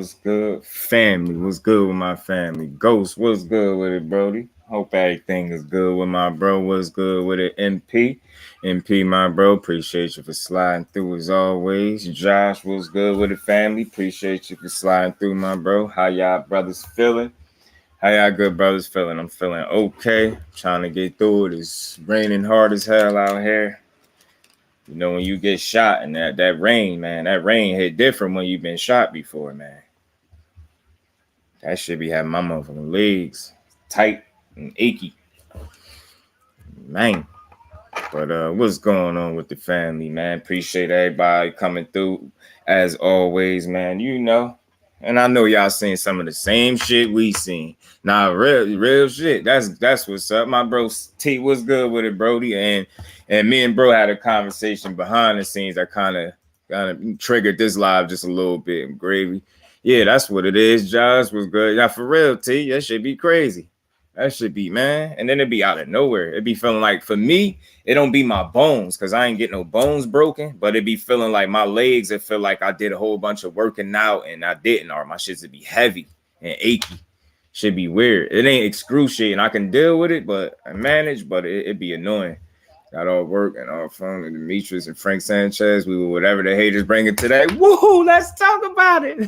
What's good? Family, what's good with my family? Ghost, what's good with it, Brody? Hope everything is good with my bro. What's good with it, MP? MP, my bro, appreciate you for sliding through as always. Josh, what's good with it, family? Appreciate you for sliding through, my bro. How y'all brothers feeling? How y'all good brothers feeling? I'm feeling okay. Trying to get through it. It's raining hard as hell out here. You know, when you get shot and that rain, man, that rain hit different when you've been shot before, man. That shit be having my motherfucking legs tight and achy. Man. But what's going on with the family, man? Appreciate everybody coming through as always, man. You know. And I know y'all seen some of the same shit we seen. Nah, real shit. That's what's up. My bro T, what's good with it, Brody? And me and bro had a conversation behind the scenes that kind of triggered this live just a little bit. Gravy. Yeah, that's what it is. Josh was good. Yeah, for real, T. That should be crazy. That should be, man. And then it'd be out of nowhere. It'd be feeling like, for me, it don't be my bones because I ain't get no bones broken, but it'd be feeling like my legs, it feel like I did a whole bunch of working out and I didn't, or my shits would be heavy and achy. Should be weird. It ain't excruciating. I can deal with it, but I manage, but it'd be annoying. Got all work and all fun with Demetrius and Frank Sanchez. We were whatever the haters bring it today. Woohoo, let's talk about it.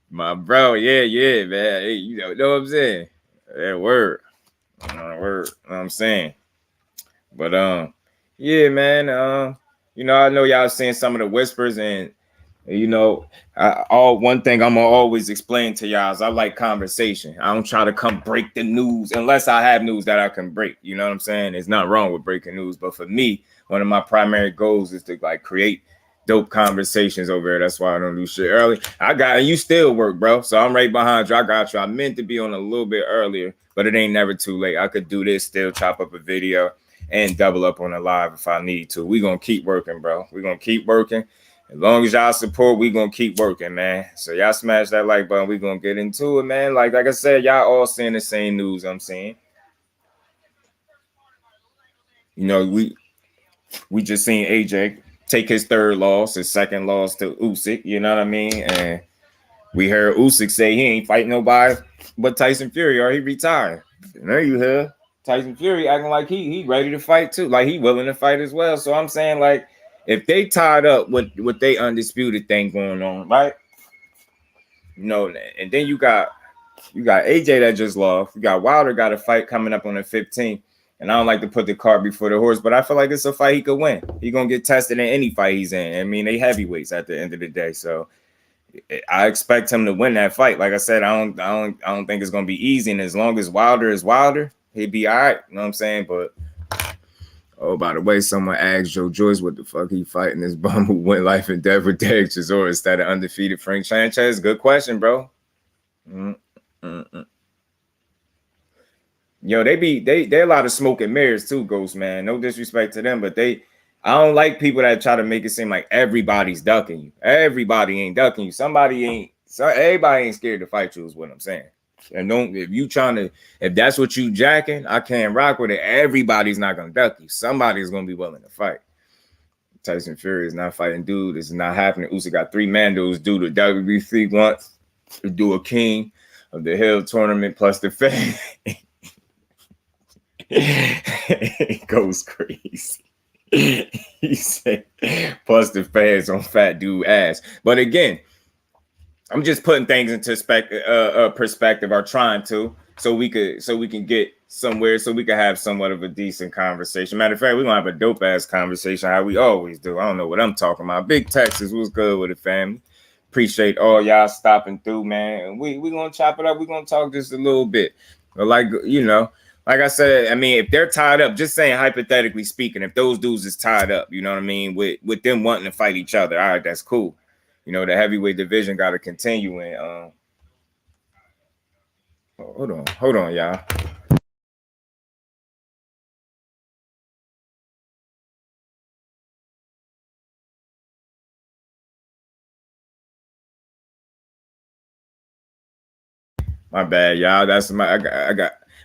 My bro, yeah, man. Hey, you know what I'm saying? That word. Word. You know what I'm saying? But yeah, man. You know, I know y'all seeing some of the whispers, and you know, one thing I'm gonna always explain to y'all is I like conversation. I don't try to come break the news unless I have news that I can break. You know what I'm saying? There's nothing wrong with breaking news, but for me, one of my primary goals is to like create dope conversations over there. That's why I don't do shit early. You still work, bro. So I'm right behind you. I got you. I meant to be on a little bit earlier, but it ain't never too late. I could do this, still chop up a video and double up on a live if I need to. We're going to keep working, bro. We're going to keep working. As long as y'all support, we're going to keep working, man. So y'all smash that like button. We're going to get into it, man. Like I said, y'all all seeing the same news I'm seeing. You know, we just seen AJ take his second loss to Usyk, you know what I mean? And we heard Usyk say he ain't fighting nobody but Tyson Fury, or he retired. And there you hear Tyson Fury acting like he ready to fight too, like he willing to fight as well. So I'm saying, like, if they tied up with they undisputed thing going on, right? You know, and then you got AJ that just lost. You got Wilder got a fight coming up on the 15th. And I don't like to put the cart before the horse, but I feel like it's a fight he could win. He's gonna get tested in any fight he's in. I mean, they heavyweights at the end of the day, so I expect him to win that fight. Like I said, I don't think it's gonna be easy. And as long as Wilder is Wilder, he'd be all right. You know what I'm saying? But oh, by the way, someone asked Joe Joyce what the fuck he fighting this bum who went life and death with Derek Chisora instead of undefeated Frank Sanchez. Good question, bro. Yo, they a lot of smoke and mirrors too, Ghost, man. No disrespect to them, but I don't like people that try to make it seem like everybody's ducking you. Everybody ain't ducking you. Everybody ain't scared to fight you is what I'm saying. And if that's what you jacking, I can't rock with it. Everybody's not gonna duck you. Somebody's gonna be willing to fight. Tyson Fury is not fighting dude. This is not happening. Usyk got 3 Mandos due to WBC once to do a King of the Hill tournament plus the fan. It goes crazy. He said, plus the fans on fat dude ass. But again, I'm just putting things into perspective, or trying to, so we can get somewhere, so we can have somewhat of a decent conversation. Matter of fact, we're gonna have a dope ass conversation how we always do. I don't know what I'm talking about. Big Texas, what's good with the family? Appreciate all y'all stopping through, man. And we gonna chop it up. We're gonna talk just a little bit. But like, you know, like I said, I mean, if they're tied up, just saying hypothetically speaking, if those dudes is tied up, you know what I mean, with them wanting to fight each other, all right, that's cool. You know, the heavyweight division got to continue. And hold on, y'all. My bad, y'all. That's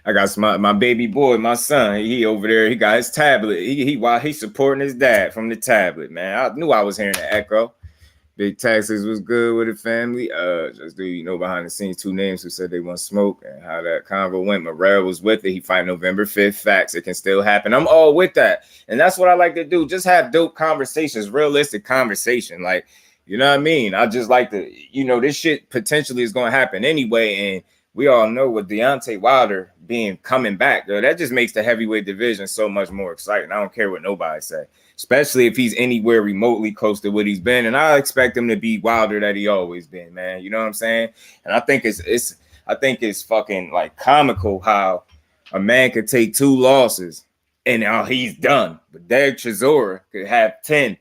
I got my baby boy, my son. He over there. He got his tablet. While he's supporting his dad from the tablet, man. I knew I was hearing the echo. Big Taxes was good with the family. Just do behind the scenes 2 names who said they want smoke and how that convo went. Morrell was with it. He fight November 5th. Facts. It can still happen. I'm all with that. And that's what I like to do. Just have dope conversations, realistic conversation. Like, you know what I mean? I just like to, this shit potentially is going to happen anyway. And we all know with Deontay Wilder coming back, though, that just makes the heavyweight division so much more exciting. I don't care what nobody say, especially if he's anywhere remotely close to what he's been. And I expect him to be Wilder that he always been, man. You know what I'm saying? And I think it's fucking like comical how a man could take 2 losses and he's done. But Derek Chisora could have 10.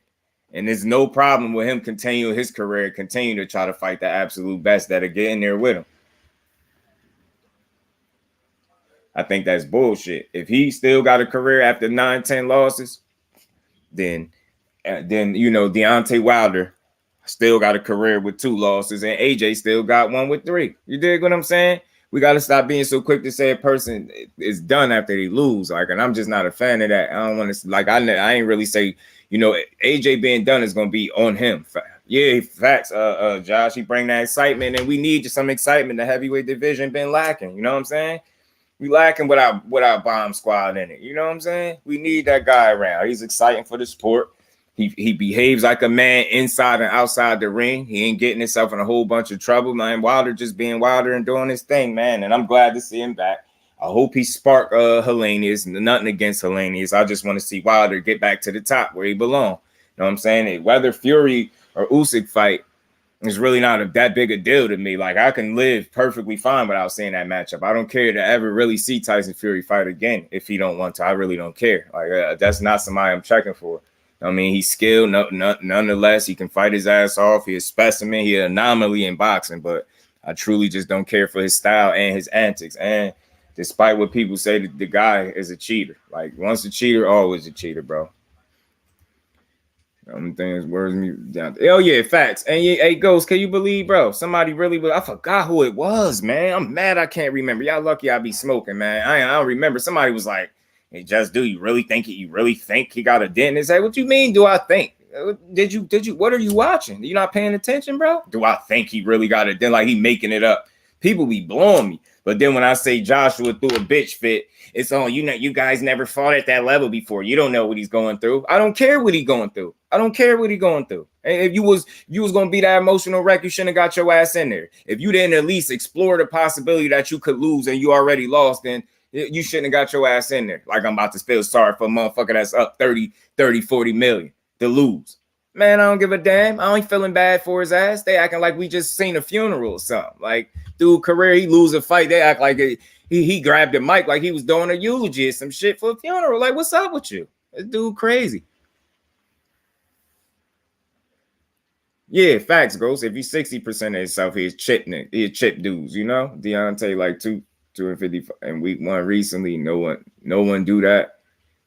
And there's no problem with him continuing his career, continue to try to fight the absolute best that'll get in there with him. I think that's bullshit. If he still got a career after 9-10 losses, then Deontay Wilder still got a career with 2 losses, and AJ still got one with 3. You dig what I'm saying? We got to stop being so quick to say a person is done after they lose. Like, and I'm just not a fan of that. I don't want to, like, I ain't really say, AJ being done is going to be on him. Yeah, facts. Josh, he bring that excitement, and we need some excitement. The heavyweight division been lacking. You know what I'm saying? We lacking without bomb squad in it. You know what I'm saying? We need that guy around. He's exciting for the sport. He behaves like a man inside and outside the ring. He ain't getting himself in a whole bunch of trouble, man. Wilder just being Wilder and doing his thing, man. And I'm glad to see him back. I hope he spark Helenius. Nothing against Helenius. I just want to see Wilder get back to the top where he belongs. You know what I'm saying? Whether Fury or Usyk fight, it's really not that big a deal to me. Like, I can live perfectly fine without seeing that matchup. I don't care to ever really see Tyson Fury fight again if he don't want to. I really don't care. Like, that's not somebody I'm checking for. I mean, he's skilled. Nonetheless, he can fight his ass off. He's a specimen. He's an anomaly in boxing. But I truly just don't care for his style and his antics. And despite what people say, the guy is a cheater. Like, once a cheater, always a cheater, bro. Things words me down. Oh yeah, facts. And yeah, hey, Ghost, can you believe, bro? Somebody really, I forgot who it was, man. I'm mad I can't remember. Y'all lucky I be smoking, man. I don't remember. Somebody was like, "Hey, you really think he got a dent in his head?" What you mean? Do I think? Did you? What are you watching? You not paying attention, bro? Do I think he really got a dent? Like, he making it up? People be blowing me. But then when I say Joshua threw a bitch fit, it's on, you guys never fought at that level before. You don't know what he's going through. I don't care what he's going through. And if you was going to be that emotional wreck, you shouldn't have got your ass in there. If you didn't at least explore the possibility that you could lose and you already lost, then you shouldn't have got your ass in there. Like, I'm about to feel sorry for a motherfucker that's up 30, 40 million to lose. Man, I don't give a damn. I ain't feeling bad for his ass. They acting like we just seen a funeral or something. Like, dude, career, he lose a fight. They act like he grabbed the mic like he was doing a eulogy or some shit for a funeral. Like, what's up with you? This dude crazy. Yeah, facts, Ghost. If he's 60% of himself, he's chip dudes, Deontay like 250 in week 1 recently. No one do that.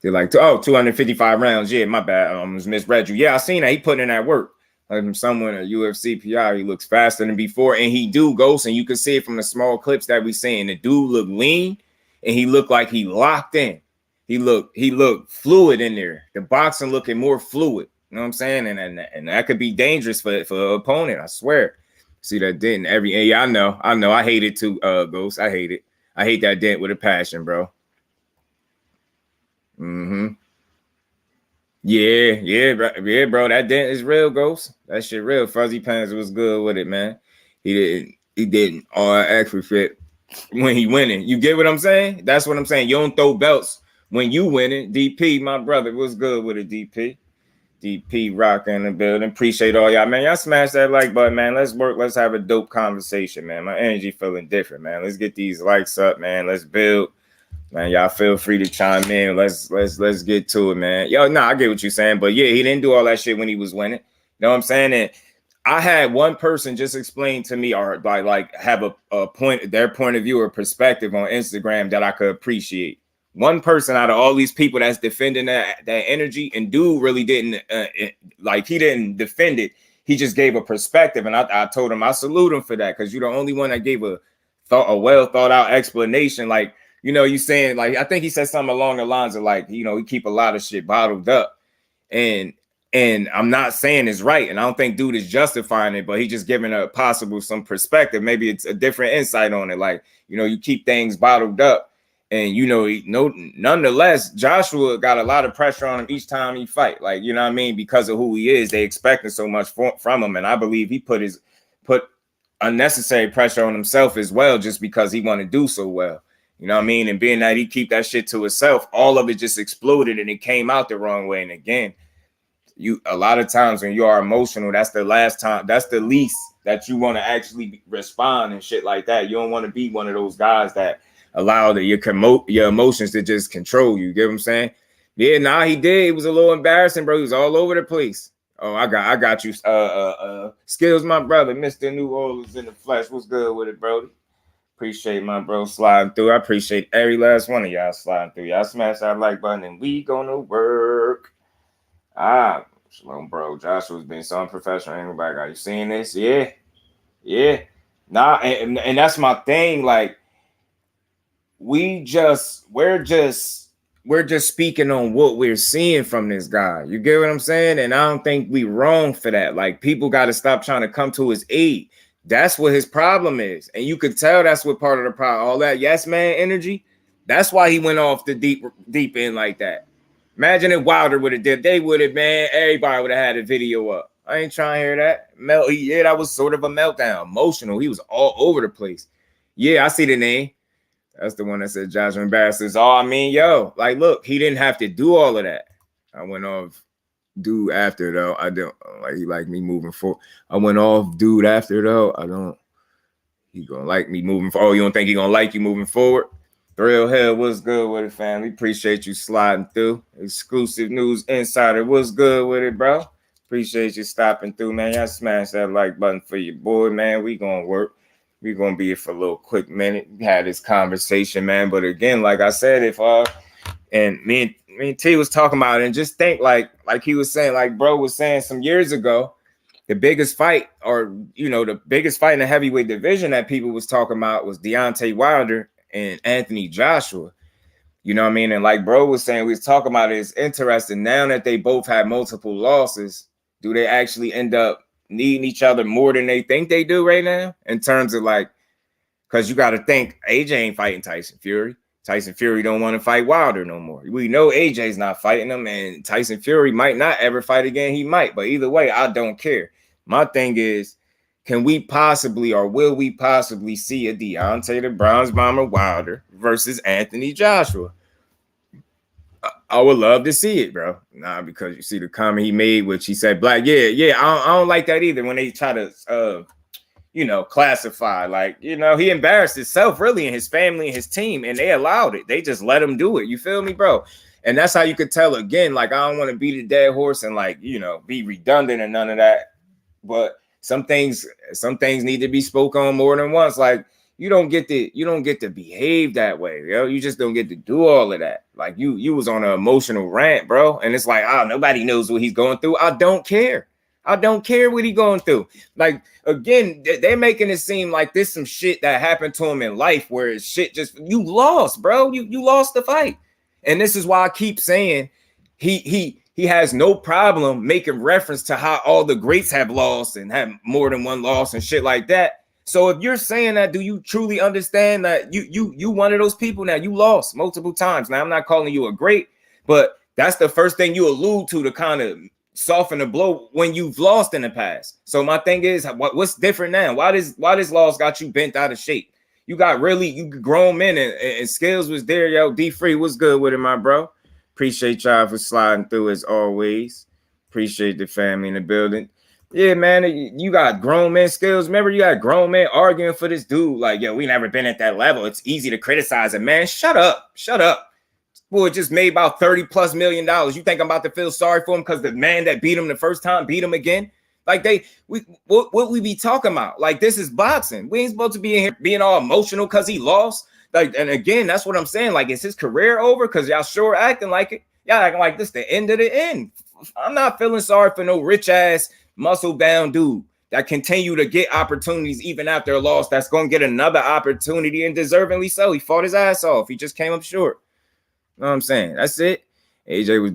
They're like, 255 rounds. Yeah, my bad. I misread you. Yeah, I seen that. He put in that work. Like, from someone at UFC PI, he looks faster than before, and he do, Ghost, and you can see it from the small clips that we seen. The dude look lean, and he looked like he locked in. He looked fluid in there. The boxing looking more fluid. You know what I'm saying? And that could be dangerous for an opponent. I swear. See that dent in yeah, I know. I hate it too, Ghost. I hate it. I hate that dent with a passion, bro. Yeah, bro. That dent is real, Ghost. That shit real. Fuzzy Pants was good with it, man. He didn't actually fit when he winning. You get what I'm saying? That's what I'm saying. You don't throw belts when you winning. DP, my brother, was good with it, DP. DP Rock in the building. Appreciate all y'all, man. Y'all smash that like button, man. Let's work. Let's have a dope conversation, man. My energy feeling different, man. Let's get these likes up, man. Let's build. Man, y'all feel free to chime in. Let's get to it, man. I get what you're saying, but yeah, he didn't do all that shit when he was winning. You know what I'm saying? And I had one person just explain to me, or like have a point, their point of view or perspective on Instagram that I could appreciate. One person out of all these people that's defending that energy, and dude really didn't he didn't defend it. He just gave a perspective, and I told him I salute him for that, because you're the only one that gave a well thought out explanation. Like, you saying, like, I think he said something along the lines of, like, we keep a lot of shit bottled up. And And I'm not saying it's right, and I don't think dude is justifying it, but he just giving a possible some perspective. Maybe it's a different insight on it. Like, you know, you keep things bottled up, and you know, nonetheless, Joshua got a lot of pressure on him each time he fight. Like, you know what I mean? Because of who he is, they expecting so much from him, and I believe he put unnecessary pressure on himself as well, just because he want to do so well. You know what I mean? And being that he keep that shit to himself, all of it just exploded and it came out the wrong way. And again, a lot of times when you are emotional, that's the least that you want to actually respond and shit like that. You don't want to be one of those guys that allow your emotions to just control you. You get what I'm saying? Yeah, nah, he did. It was a little embarrassing, bro. He was all over the place. Oh, I got you. Skills, my brother, Mr. New Orleans in the flesh. What's good with it, Brody? Appreciate my bro sliding through. I appreciate every last one of y'all sliding through. Y'all smash that like button and we gonna work. Shalom, bro. Joshua's been so unprofessional. Anybody got you seeing this? Yeah. Nah, and that's my thing. Like, we're just speaking on what we're seeing from this guy. You get what I'm saying? And I don't think we wrong for that. Like, people got to stop trying to come to his aid. That's what his problem is. And you could tell that's what part of the problem. All that yes man energy. That's why he went off the deep end like that. Imagine if Wilder would have did. They would have, man. Everybody would have had a video up. I ain't trying to hear that. Yeah, that was sort of a meltdown. Emotional. He was all over the place. Yeah, I see the name. That's the one that said Joshua embarrasses. Oh, I mean, yo, like, look, he didn't have to do all of that. I went off dude after, though. I don't like he like me moving forward. I went off dude after, though. I don't. He gonna like me moving forward. Oh, you don't think he gonna like you moving forward? Thrill Hill, what's good with it, family? Appreciate you sliding through. Exclusive News Insider, what's good with it, bro? Appreciate you stopping through, man. Y'all smash that like button for your boy, man. We gonna work. We gonna be here for a little quick minute. We had this conversation, man. But again, like I said, and me and T was talking about it, and just think like he was saying, like bro was saying some years ago, the biggest fight, or the biggest fight in the heavyweight division that people was talking about was Deontay Wilder and Anthony Joshua. You know what I mean? And like bro was saying, we was talking about it. It's interesting now that they both had multiple losses. Do they actually end up needing each other more than they think they do right now? In terms of like, because you got to think AJ ain't fighting Tyson Fury. Tyson Fury don't want to fight Wilder no more. We know AJ's not fighting him, and Tyson Fury might not ever fight again. He might, but either way, I don't care. My thing is, can we possibly, or will we possibly see a Deontay the Bronze Bomber Wilder versus Anthony Joshua? I would love to see it, bro. Nah, because you see the comment he made, which he said black. Yeah. I don't like that either when they try to, classify. Like, he embarrassed himself really and his family and his team, and they allowed it. They just let him do it. You feel me, bro? And that's how you could tell again. Like, I don't want to beat a dead horse and be redundant and none of that. But some things need to be spoken on more than once. Like, you don't get to behave that way, yo. You just don't get to do all of that. Like you was on an emotional rant, bro. And it's like, nobody knows what he's going through. I don't care. I don't care what he's going through. Like, again, they're making it seem like this some shit that happened to him in life where it's shit just, you lost, bro. You lost the fight. And this is why I keep saying he has no problem making reference to how all the greats have lost and have more than one loss and shit like that. So if you're saying that, do you truly understand that you one of those people now? You lost multiple times. Now, I'm not calling you a great, but that's the first thing you allude to kind of soften the blow when you've lost in the past. So my thing is, what's different now? Why this loss got you bent out of shape? You grown men and skills was there, yo. D-Free, what's good with it, my bro? Appreciate y'all for sliding through as always. Appreciate the family in the building. Yeah, man, you got grown men skills. Remember, you got grown men arguing for this dude. Like, yo, we never been at that level. It's easy to criticize a man. Shut up. Boy, just made about $30+ million. You think I'm about to feel sorry for him because the man that beat him the first time beat him again? Like, what we be talking about? Like, this is boxing. We ain't supposed to be in here being all emotional because he lost. Like, and again, that's what I'm saying. Like, is his career over? Because y'all sure acting like it. Y'all acting like this the end of the end. I'm not feeling sorry for no rich ass muscle-bound dude that continue to get opportunities even after a loss. That's going to get another opportunity, and deservingly so. He fought his ass off. He just came up short. You know what I'm saying? That's it. AJ was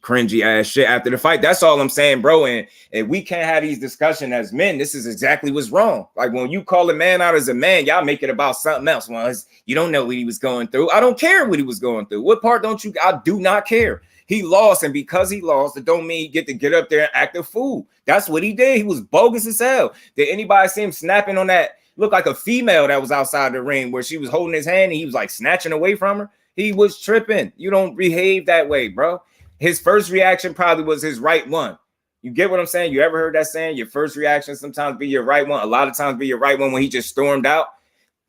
cringy ass shit after the fight. That's all I'm saying, bro. And if we can't have these discussions as men, this is exactly what's wrong. Like when you call a man out as a man, y'all make it about something else. Well, you don't know what he was going through. I don't care what he was going through. What part don't you? I do not care. He lost, and because he lost, it don't mean he get up there and act a fool. That's what he did. He was bogus as hell. Did anybody see him snapping on that? Looked like a female that was outside the ring where she was holding his hand and he was like snatching away from her. He was tripping. You don't behave that way, bro. His first reaction probably was his right one. You get what I'm saying? You ever heard that saying? Your first reaction sometimes be your right one. A lot of times be your right one when he just stormed out.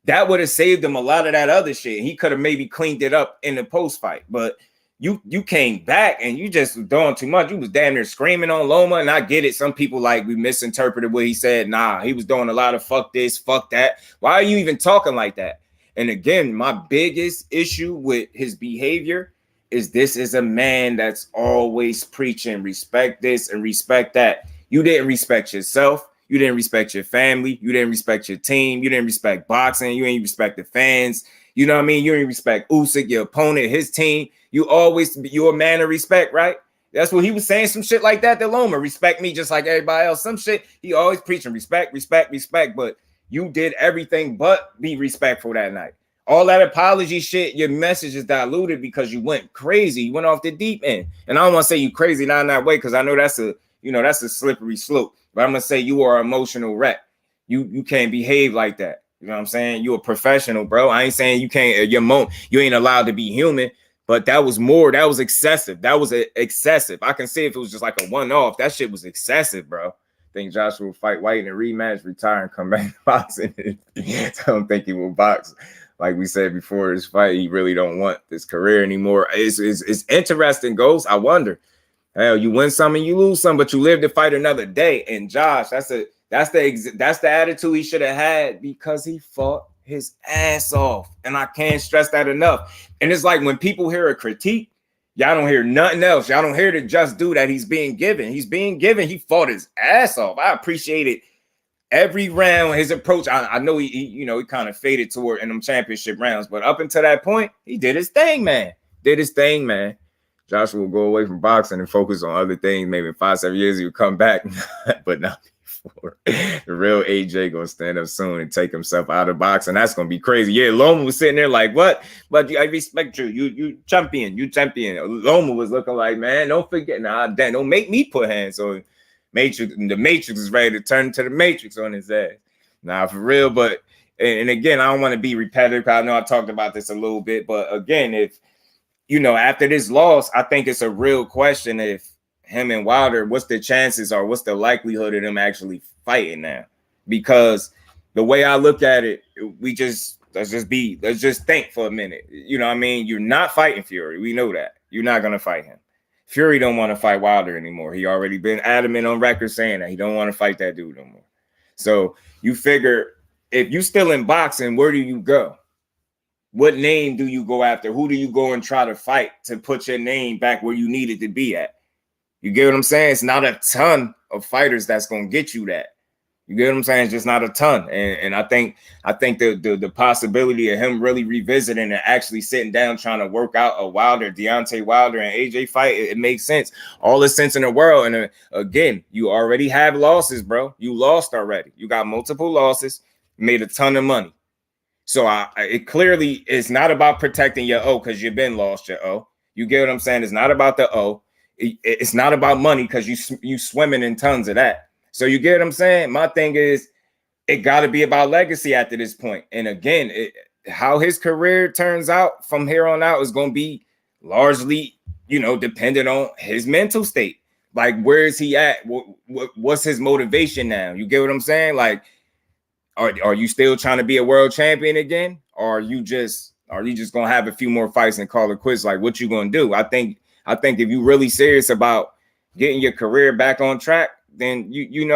That would have saved him a lot of that other shit. He could have maybe cleaned it up in the post fight, but you came back and you just doing too much. You was damn near screaming on Loma, and I get it. Some people like we misinterpreted what he said. Nah, he was doing a lot of fuck this, fuck that. Why are you even talking like that? And again, my biggest issue with his behavior is this is a man that's always preaching respect this and respect that. You didn't respect yourself. You didn't respect your family. You didn't respect your team. You didn't respect boxing. You didn't respect the fans. You know what I mean? You didn't respect Usyk, your opponent, his team. You're a man of respect, right? That's what he was saying, some shit like that to Loma. Respect me just like everybody else. Some shit, he always preaching respect, respect, respect. But you did everything but be respectful that night. All that apology shit, your message is diluted because you went crazy. You went off the deep end. And I don't want to say you crazy, not in that way, because I know that's a slippery slope. But I'm gonna say you are an emotional wreck. You can't behave like that. You know what I'm saying? You're a professional, bro. I ain't saying you can't, you ain't allowed to be human. But that was excessive. That was excessive. I can see if it was just like a one-off. That shit was excessive, bro. I think Joshua will fight White in a rematch, retire, and come back to boxing. I don't think he will box. Like we said before this fight, he really don't want this career anymore. It's interesting, Ghost. I wonder. Hell, you win some and you lose some, but you live to fight another day. And Josh, that's the attitude he should have had because he fought his ass off. And I can't stress that enough. And it's like when people hear a critique, y'all don't hear nothing else. Y'all don't hear the just due that he's being given. He's being given. He fought his ass off. I appreciated every round, his approach. I know he kind of faded toward in them championship rounds, but up until that point, he did his thing, man. Joshua will go away from boxing and focus on other things. Maybe in 5-7 years, he'll come back, but not before. The real AJ gonna stand up soon and take himself out of boxing. That's gonna be crazy. Yeah, Loma was sitting there like, what? But I respect you. You champion. Loma was looking like, man, don't forget. Nah, damn, don't make me put hands on Matrix. The Matrix is ready to turn to the Matrix on his ass. Nah, for real. But and again, I don't want to be repetitive. I know I talked about this a little bit, but again, if after this loss, I think it's a real question if him and Wilder, what's the chances or what's the likelihood of them actually fighting now? Because the way I look at it, let's just think for a minute. You know what I mean? You're not fighting Fury. We know that. You're not going to fight him. Fury don't want to fight Wilder anymore. He already been adamant on record saying that he don't want to fight that dude no more. So you figure if you still in boxing, where do you go? What name do you go after? Who do you go and try to fight to put your name back where you needed to be at? You get what I'm saying? It's not a ton of fighters that's going to get you that. You get what I'm saying? It's just not a ton. And I think the possibility of him really revisiting and actually sitting down trying to work out a Deontay Wilder and AJ fight, it makes sense. All the sense in the world. And again, you already have losses, bro. You lost already. You got multiple losses, made a ton of money. So it clearly is not about protecting your O because you've been lost your O. You get what I'm saying? It's not about the O. It's not about money because you swimming in tons of that. So you get what I'm saying? My thing is it got to be about legacy after this point. And again, how his career turns out from here on out is going to be largely, dependent on his mental state. Like, where is he at? What's his motivation now? You get what I'm saying? Like, are you still trying to be a world champion again? Or are you just gonna have a few more fights and call it quits? Like, what you gonna do? I think if you're really serious about getting your career back on track, then you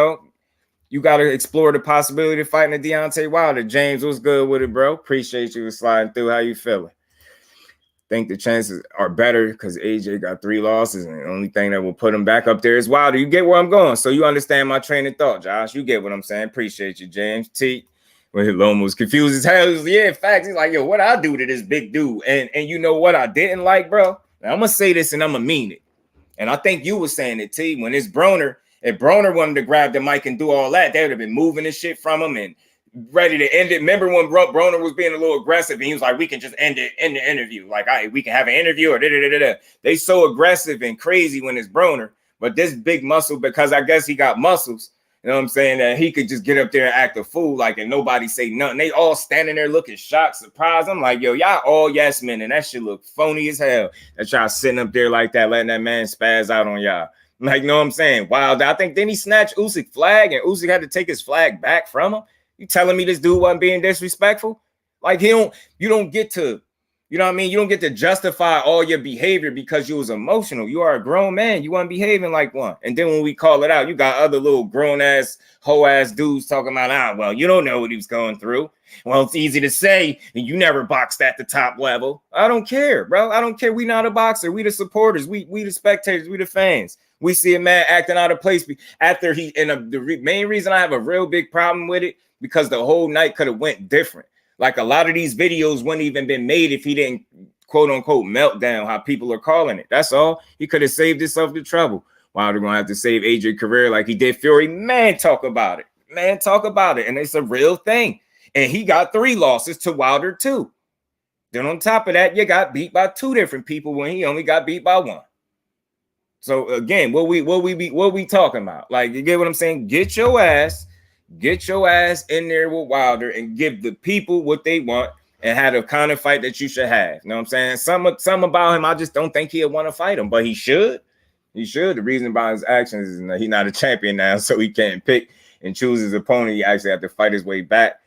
got to explore the possibility of fighting a Deontay Wilder. James, what's good with it, bro? Appreciate you sliding through. How you feeling? Think the chances are better because AJ got 3 losses, and the only thing that will put him back up there is Wilder. You get where I'm going, so you understand my train of thought, Josh. You get what I'm saying. Appreciate you, James. T. When Loma was confused as hell, he was, yeah, facts. He's like, yo, what I do to this big dude? And you know what I didn't like, bro? Now, I'm gonna say this and I'm gonna mean it. And I think you were saying it, T, when it's Broner, if Broner wanted to grab the mic and do all that, they would have been moving the shit from him and ready to end it. Remember when Broner was being a little aggressive and he was like, we can just end it in the interview. Like, we can have an interview or da-da-da-da-da. They so aggressive and crazy when it's Broner. But this big muscle, because I guess he got muscles, you know what I'm saying, that he could just get up there and act a fool, like, and nobody say nothing. They all standing there looking shocked, surprised. I'm like, yo, y'all all yes men, and that shit look phony as hell. That y'all sitting up there like that, letting that man spaz out on y'all. Like, you know what I'm saying? Wilder, I think then he snatched Usyk flag, and Usyk had to take his flag back from him. You telling me this dude wasn't being disrespectful? Like, you don't get to, you know what I mean? You don't get to justify all your behavior because you was emotional. You are a grown man. You weren't behaving like one. And then when we call it out, you got other little grown-ass, hoe-ass dudes talking about, well, you don't know what he was going through. Well, it's easy to say, and you never boxed at the top level. I don't care, bro. I don't care. We not a boxer. We the supporters. We the spectators. We the fans. We see a man acting out of place after the main reason I have a real big problem with it, because the whole night could have went different. Like, a lot of these videos wouldn't even been made if he didn't, quote unquote, meltdown, how people are calling it. That's all. He could have saved himself the trouble. Wilder gonna have to save AJ career like he did Fury. Man, talk about it. Man, talk about it. And it's a real thing. And he got 3 losses to Wilder too. Then on top of that, you got beat by 2 different people when he only got beat by 1. So again, what we talking about? Like, you get what I'm saying? Get your ass in there with Wilder and give the people what they want and have the kind of fight that you should have. You know what I'm saying? Some about him, I just don't think he'll want to fight him, but he should. He should. The reason about his actions is that he's not a champion now, so he can't pick and choose his opponent. He actually have to fight his way back.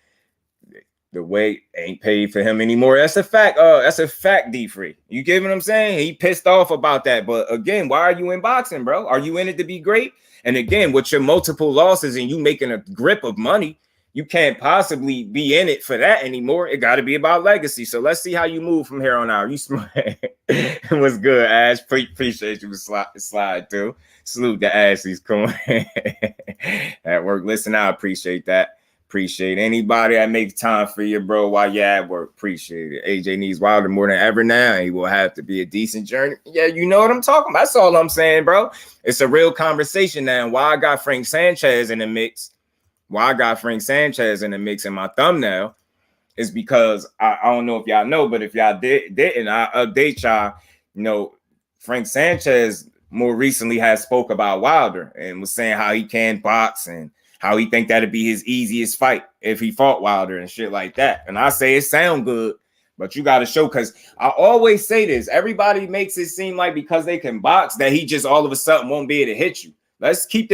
The weight ain't paid for him anymore. That's a fact. That's a fact, D-Free. You get what I'm saying? He pissed off about that. But again, why are you in boxing, bro? Are you in it to be great? And again, with your multiple losses and you making a grip of money, you can't possibly be in it for that anymore. It got to be about legacy. So let's see how you move from here on out. You smart. What's good, Ash? Appreciate you with slide too. Salute to Ashley's coin at work. Listen, I appreciate that. Appreciate anybody that makes time for you, bro, while you're at work. Appreciate it. AJ needs Wilder more than ever now, and he will have to be a decent journey. Yeah, you know what I'm talking about. That's all I'm saying, bro. It's a real conversation now. Why I got Frank Sanchez in the mix, in my thumbnail, is because I don't know if y'all know, but if y'all didn't, I update y'all. You know, Frank Sanchez more recently has spoke about Wilder and was saying how he can box and how he think that'd be his easiest fight if he fought Wilder and shit like that. And I say it sound good, but you got to show, because I always say this. Everybody makes it seem like because they can box that he just all of a sudden won't be able to hit you. Let's put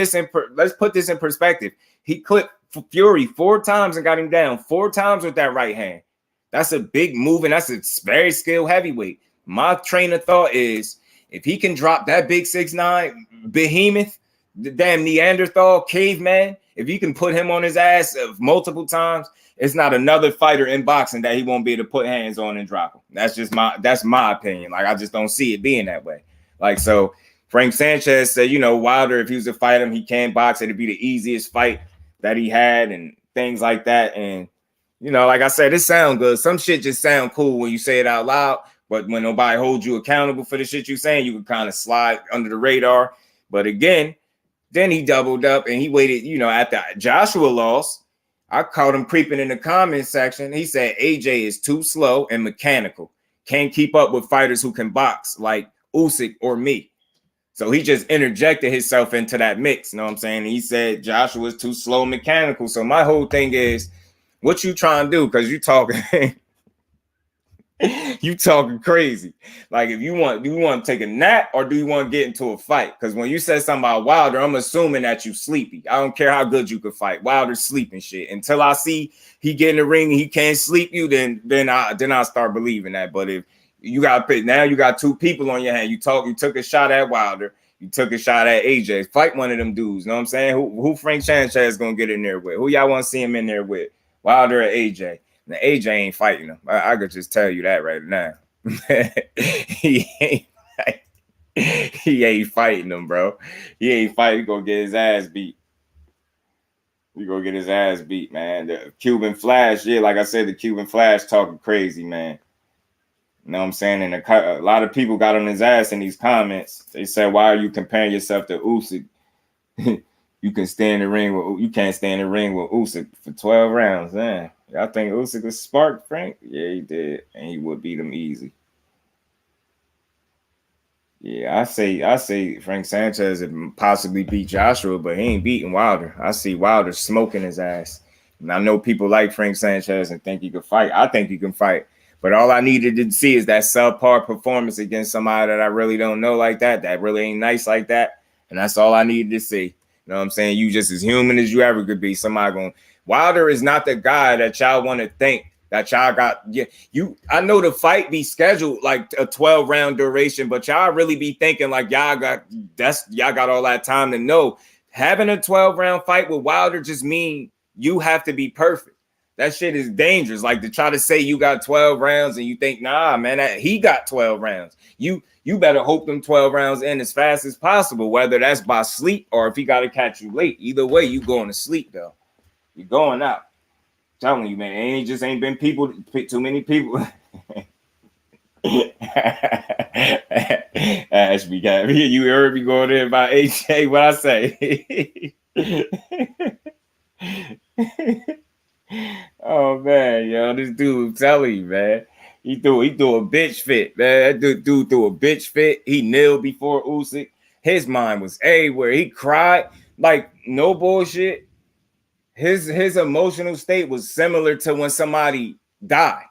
this in perspective. He clipped Fury 4 times and got him down 4 times with that right hand. That's a big move, and that's a very skilled heavyweight. My train of thought is if he can drop that big 6'9" behemoth, the damn Neanderthal caveman, if you can put him on his ass multiple times, it's not another fighter in boxing that he won't be able to put hands on and drop him. That's my opinion. Like, I just don't see it being that way. Like, so Frank Sanchez said, you know, Wilder, if he was to fight him, he can't box. It'd be the easiest fight that he had and things like that. And, you know, like I said, it sounds good. Some shit just sound cool when you say it out loud, but when nobody holds you accountable for the shit you're saying, you can kind of slide under the radar. But again, then he doubled up and he waited, you know, after Joshua lost. I caught him creeping in the comment section. He said AJ is too slow and mechanical. Can't keep up with fighters who can box like Usyk or me. So he just interjected himself into that mix. You know what I'm saying? He said Joshua is too slow and mechanical. So my whole thing is, what you trying to do? Because you talking you talking crazy. Like, if do you want to take a nap or do you want to get into a fight? Because when you said something about Wilder, I'm assuming that you sleepy. I don't care how good you could fight. Wilder's sleeping shit. Until I see he get in the ring and he can't sleep you, then I start believing that. But if you got pick, now you got 2 people on your hand. You took a shot at Wilder. You took a shot at AJ. Fight one of them dudes. You know what I'm saying? Who Frank Sanchez gonna get in there with? Who y'all want to see him in there with? Wilder or AJ? Now, AJ ain't fighting him. I could just tell you that right now. he ain't fighting him, bro. He ain't fighting. He gonna get his ass beat. He gonna get his ass beat, man. The Cuban Flash, yeah, like I said, the Cuban Flash talking crazy, man. You know what I'm saying? And a lot of people got on his ass in these comments. They said, "Why are you comparing yourself to Usyk? You can stay in the ring with you can't stay in the ring with Usyk for 12 rounds." Man, y'all think Usyk was sparked, Frank? Yeah, he did, and he would beat him easy. Yeah, I say Frank Sanchez would possibly beat Joshua, but he ain't beating Wilder. I see Wilder smoking his ass. And I know people like Frank Sanchez and think he can fight. I think he can fight. But all I needed to see is that subpar performance against somebody that I really don't know like that really ain't nice like that. And that's all I needed to see. You know what I'm saying? You just as human as you ever could be. Somebody going, Wilder is not the guy that y'all want to think that y'all got. Yeah, I know the fight be scheduled like a 12-round duration, but y'all really be thinking like y'all got all that time to know. Having a 12-round fight with Wilder just mean you have to be perfect. That shit is dangerous. Like to try to say you got 12 rounds and you think, nah, man, he got 12 rounds. You better hope them 12 rounds end as fast as possible, whether that's by sleep or if he got to catch you late. Either way, you going to sleep though. You're going out. I'm telling you, man, it just ain't been too many people. Ashby got me. You heard me going there about AJ. What I say? Oh man, yo, this dude, I'm telling you, man, he threw a bitch fit, man. That dude threw a bitch fit. He kneeled before Usyk. His mind was everywhere. He cried like no bullshit. His emotional state was similar to when somebody died.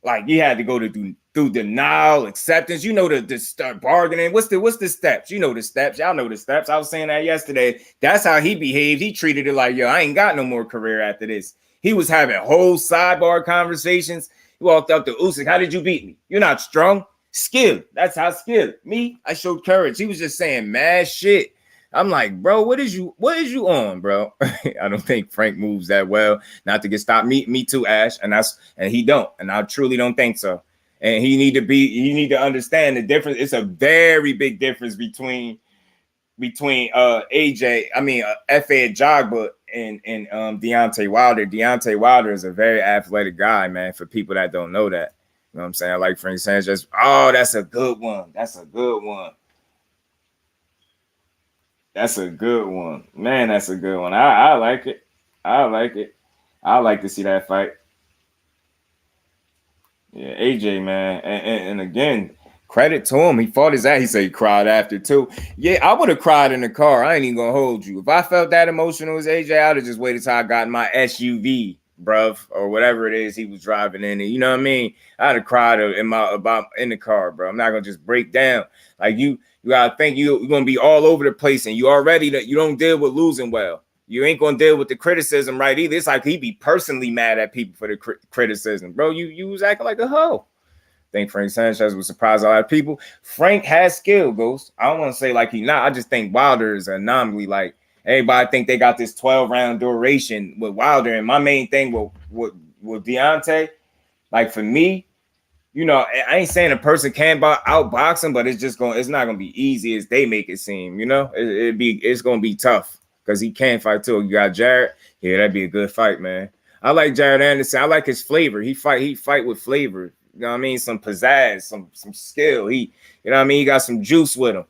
Like he had to go through denial, acceptance. You know the start bargaining. What's the steps? You know the steps. Y'all know the steps. I was saying that yesterday. That's how he behaved. He treated it like, yo, I ain't got no more career after this. He was having whole sidebar conversations. He walked up to Usyk. How did you beat me? You're not strong. Skilled. That's how skilled. Me, I showed courage. He was just saying mad shit. I'm like, bro, what is you on, bro? I don't think Frank moves that well. Not to get stopped. Me too, Ash. And he don't. And I truly don't think so. And you need to understand the difference. It's a very big difference between AJ, F.A. Jogba and Deontay Wilder. Deontay Wilder is a very athletic guy, man, for people that don't know that. You know what I'm saying? I like Frank Sanchez. Oh, that's a good one. That's a good one. That's a good one. Man, that's a good one. I like it. I like it. I like to see that fight. Yeah, AJ, man. And again, credit to him. He fought his ass. He said he cried after too. Yeah, I would have cried in the car. I ain't even gonna hold you. If I felt that emotional as AJ, I'd have just waited till I got in my SUV, bruv, or whatever it is he was driving in. And you know what I mean? I'd have cried in the car, bro. I'm not gonna just break down. Like you gotta think you're gonna be all over the place, and you don't deal with losing well. You ain't gonna deal with the criticism, right? Either. It's like he be personally mad at people for the criticism, bro. You was acting like a hoe. I think Frank Sanchez was surprised a lot of people. Frank has skill, Ghost. I don't want to say like he not. I just think Wilder is an anomaly. Like everybody think they got this 12-round duration with Wilder, and my main thing with Deontay, like for me, you know, I ain't saying a person can't outbox him, but it's not gonna be easy as they make it seem. You know, it's gonna be tough because he can fight too. You got Jared, yeah, that'd be a good fight, man. I like Jared Anderson. I like his flavor. He fight with flavor. You know what I mean? Some pizzazz, some skill. You know what I mean? He got some juice with him.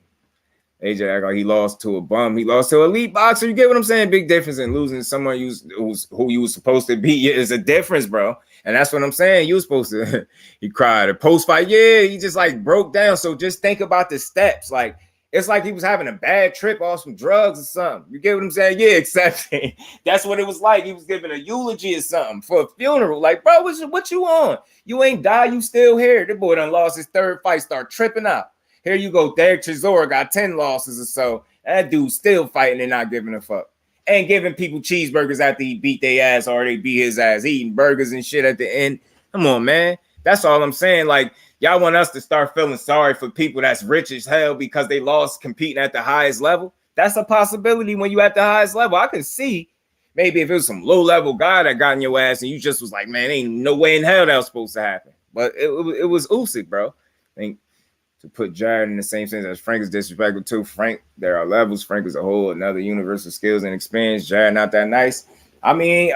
AJ, he lost to a bum. He lost to an elite boxer. You get what I'm saying? Big difference in losing someone who you was supposed to beat. Is a difference, bro. And that's what I'm saying. You was supposed to. He cried. A post fight, yeah, he just like broke down. So just think about the steps. Like it's like he was having a bad trip off some drugs or something. You get what I'm saying? Yeah, exactly. That's what it was like. He was giving a eulogy or something for a funeral. Like, bro, what you on? You ain't die. You still here. The boy done lost his third fight. Start tripping out. Here you go. Derek Chisora got 10 losses or so. That dude's still fighting and not giving a fuck. And giving people cheeseburgers after he beat their ass or they beat his ass. Eating burgers and shit at the end. Come on, man. That's all I'm saying. Like, y'all want us to start feeling sorry for people that's rich as hell because they lost competing at the highest level. That's a possibility when you at the highest level. I can see maybe if it was some low-level guy that got in your ass and you just was like, man, ain't no way in hell that was supposed to happen. But it was Usyk, bro. I think to put Jared in the same sense as Frank is disrespectful too. Frank, there are levels. Frank is a whole another universe of skills and experience. Jared not that nice. I mean,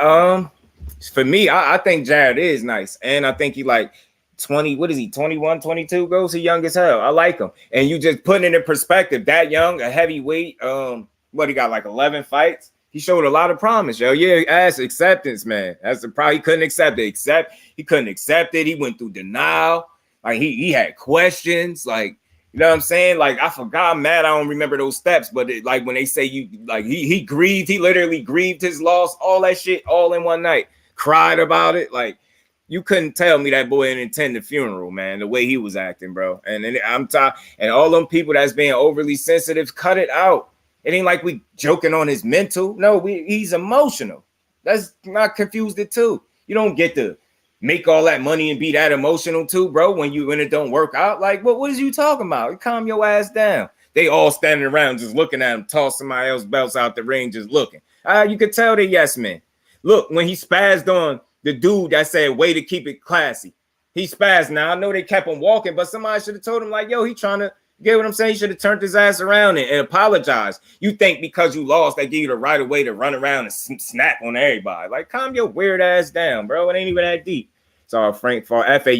for me, I think Jared is nice. And I think he like 20, what is he, 21, 22 goes? He young as hell. I like him. And you just put it in perspective, that young, a heavyweight, what he got, like 11 fights? He showed a lot of promise, yo. Yeah, ass acceptance, man. That's the problem. He couldn't accept it. He couldn't accept it. He went through denial. Like he had questions. Like, you know what I'm saying? Like, I forgot, I'm mad. I don't remember those steps, but like when they say you, like he grieved, he literally grieved his loss, all that shit, all in one night. Cried about it. Like, you couldn't tell me that boy didn't attend the funeral, man, the way he was acting, bro. And I'm tired. And all them people that's being overly sensitive, cut it out. It ain't like we joking on his mental. No, he's emotional. Let's not confuse the two. You don't get to make all that money and be that emotional too, bro, when it don't work out. Like, what is you talking about? Calm your ass down. They all standing around just looking at him, toss somebody else's belts out the ring, just looking. You could tell they yes men. Look, when he spazzed on the dude that said, way to keep it classy. He spazzed. Now, I know they kept him walking, but somebody should have told him, like, yo, he trying to get what I'm saying? He should have turned his ass around and apologized. You think because you lost, they give you the right of way to run around and snap on everybody. Like, calm your weird ass down, bro. It ain't even that deep. So Frank for FA,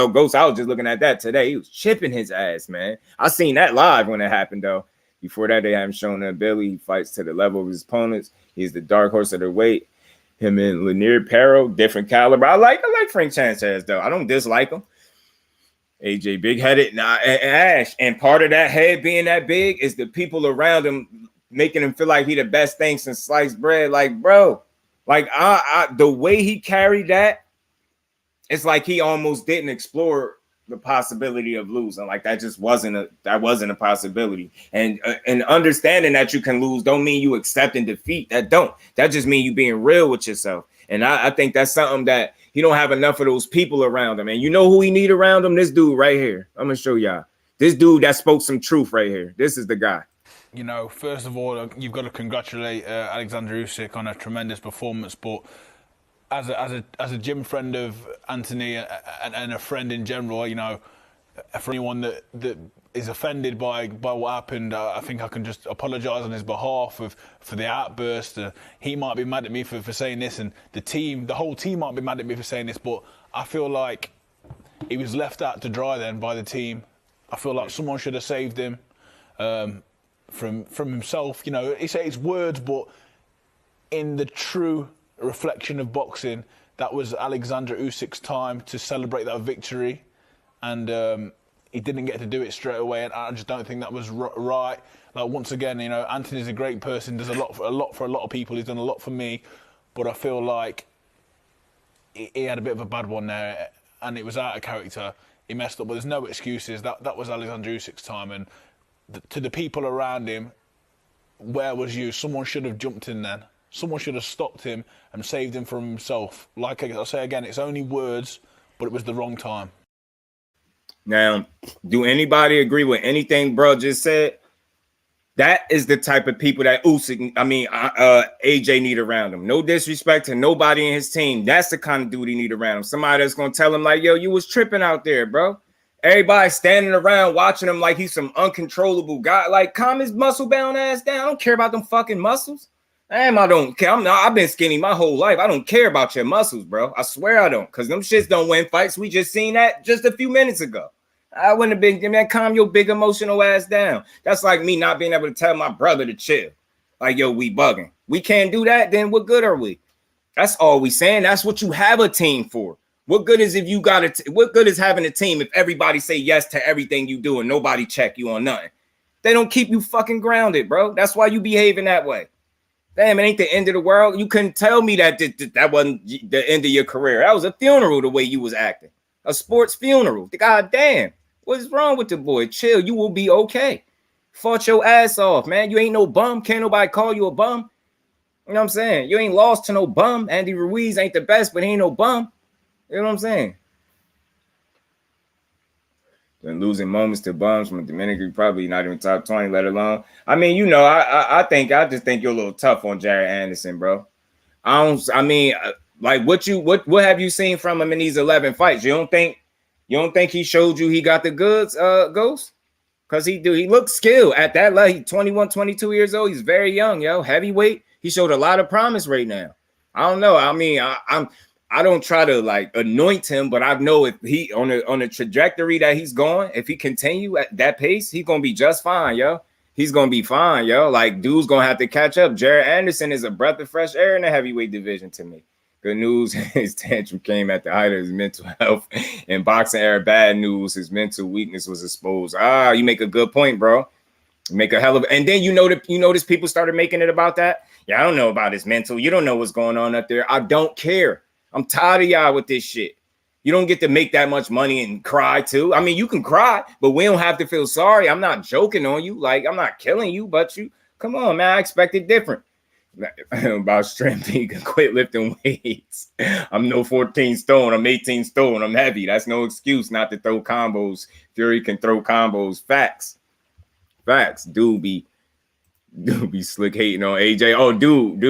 Ghost, I was just looking at that today. He was chipping his ass, man. I seen that live when it happened, though. Before that, they haven't shown the ability. He fights to the level of his opponents. He's the dark horse of the weight. Him and Lanier Perro, different caliber. I like Frank Sanchez, though. I don't dislike him. AJ big-headed, and Ash. And part of that head being that big is the people around him making him feel like he the best thing since sliced bread. Like, bro, like the way he carried that, it's like he almost didn't explore the possibility of losing. Like, that just wasn't a possibility. And understanding that you can lose don't mean you accepting defeat. That just mean you being real with yourself. And I think that's something that he don't have enough of those people around him. And you know who he need around him? This dude right here. I'm gonna show y'all. This dude that spoke some truth right here. This is the guy. You know, first of all, you've got to congratulate Oleksandr Uysk on a tremendous performance, but as a gym friend of Anthony and a friend in general, you know, for anyone that is offended by what happened, I think I can just apologise on his behalf for the outburst. He might be mad at me for saying this, and the whole team might be mad at me for saying this, but I feel like he was left out to dry then by the team. I feel like someone should have saved him from himself. You know, he says words, but in the true reflection of boxing, that was Oleksandr Usyk's time to celebrate that victory, and he didn't get to do it straight away, and I just don't think that was right. Like, once again, you know, Anthony's a great person, does a lot for a lot of people. He's done a lot for me, but I feel like he had a bit of a bad one there, and it was out of character. He messed up, but there's no excuses. That was Oleksandr Usyk's time, and to the people around him, where was you? Someone should have jumped in then. Someone should have stopped him and saved him from himself. Like I say again, it's only words, but it was the wrong time. Now, do anybody agree with anything bro just said? That is the type of people that AJ need around him. No disrespect to nobody in his team. That's the kind of dude he need around him. Somebody that's going to tell him, like, yo, you was tripping out there, bro. Everybody standing around watching him like he's some uncontrollable guy. Like, calm his muscle-bound ass down. I don't care about them fucking muscles. Damn, I don't care. I've been skinny my whole life. I don't care about your muscles, bro. I swear I don't, because them shits don't win fights. We just seen that just a few minutes ago. I wouldn't have been, man, calm your big emotional ass down. That's like me not being able to tell my brother to chill. Like, yo, we bugging. We can't do that, then what good are we? That's all we saying. That's what you have a team for. What good is what good is having a team if everybody say yes to everything you do and nobody check you on nothing? They don't keep you fucking grounded, bro. That's why you behaving that way. Damn, it ain't the end of the world. You couldn't tell me that wasn't the end of your career. That was a funeral the way you was acting. A sports funeral. God damn. What's wrong with the boy? Chill. You will be okay. Fought your ass off, man. You ain't no bum. Can't nobody call you a bum. You know what I'm saying? You ain't lost to no bum. Andy Ruiz ain't the best, but he ain't no bum. You know what I'm saying? Then losing moments to bums from a Dominican, probably not even top 20, let alone. I mean, you know, I just think you're a little tough on Jared Anderson, bro. Like, what have you seen from him in these 11 fights? You don't think he showed you he got the goods, Ghost? Because he looks skilled at that level. He's 21, 22 years old. He's very young, yo. Heavyweight. He showed a lot of promise right now. I don't know. I mean, I don't try to like anoint him, but I know if he on the trajectory that he's going, if he continue at that pace, he's gonna be just fine, yo. He's gonna be fine, yo. Like, dude's gonna have to catch up. Jared Anderson is a breath of fresh air in the heavyweight division to me. Good news, his tantrum came at the height of his mental health. In boxing era, bad news, his mental weakness was exposed. You make a good point, bro. Make a hell of, and then you notice people started making it about that. Yeah, I don't know about his mental. You don't know what's going on up there. I don't care. I'm tired of y'all with this shit. You don't get to make that much money and cry too. I mean, you can cry, but we don't have to feel sorry. I'm not joking on you. Like, I'm not killing you, but you, come on, man. I expected different. About strength, you can quit lifting weights. I'm no 14 stone. I'm 18 stone. I'm heavy. That's no excuse not to throw combos. Fury can throw combos. Facts. Dude be slick hating on AJ. Oh, dude.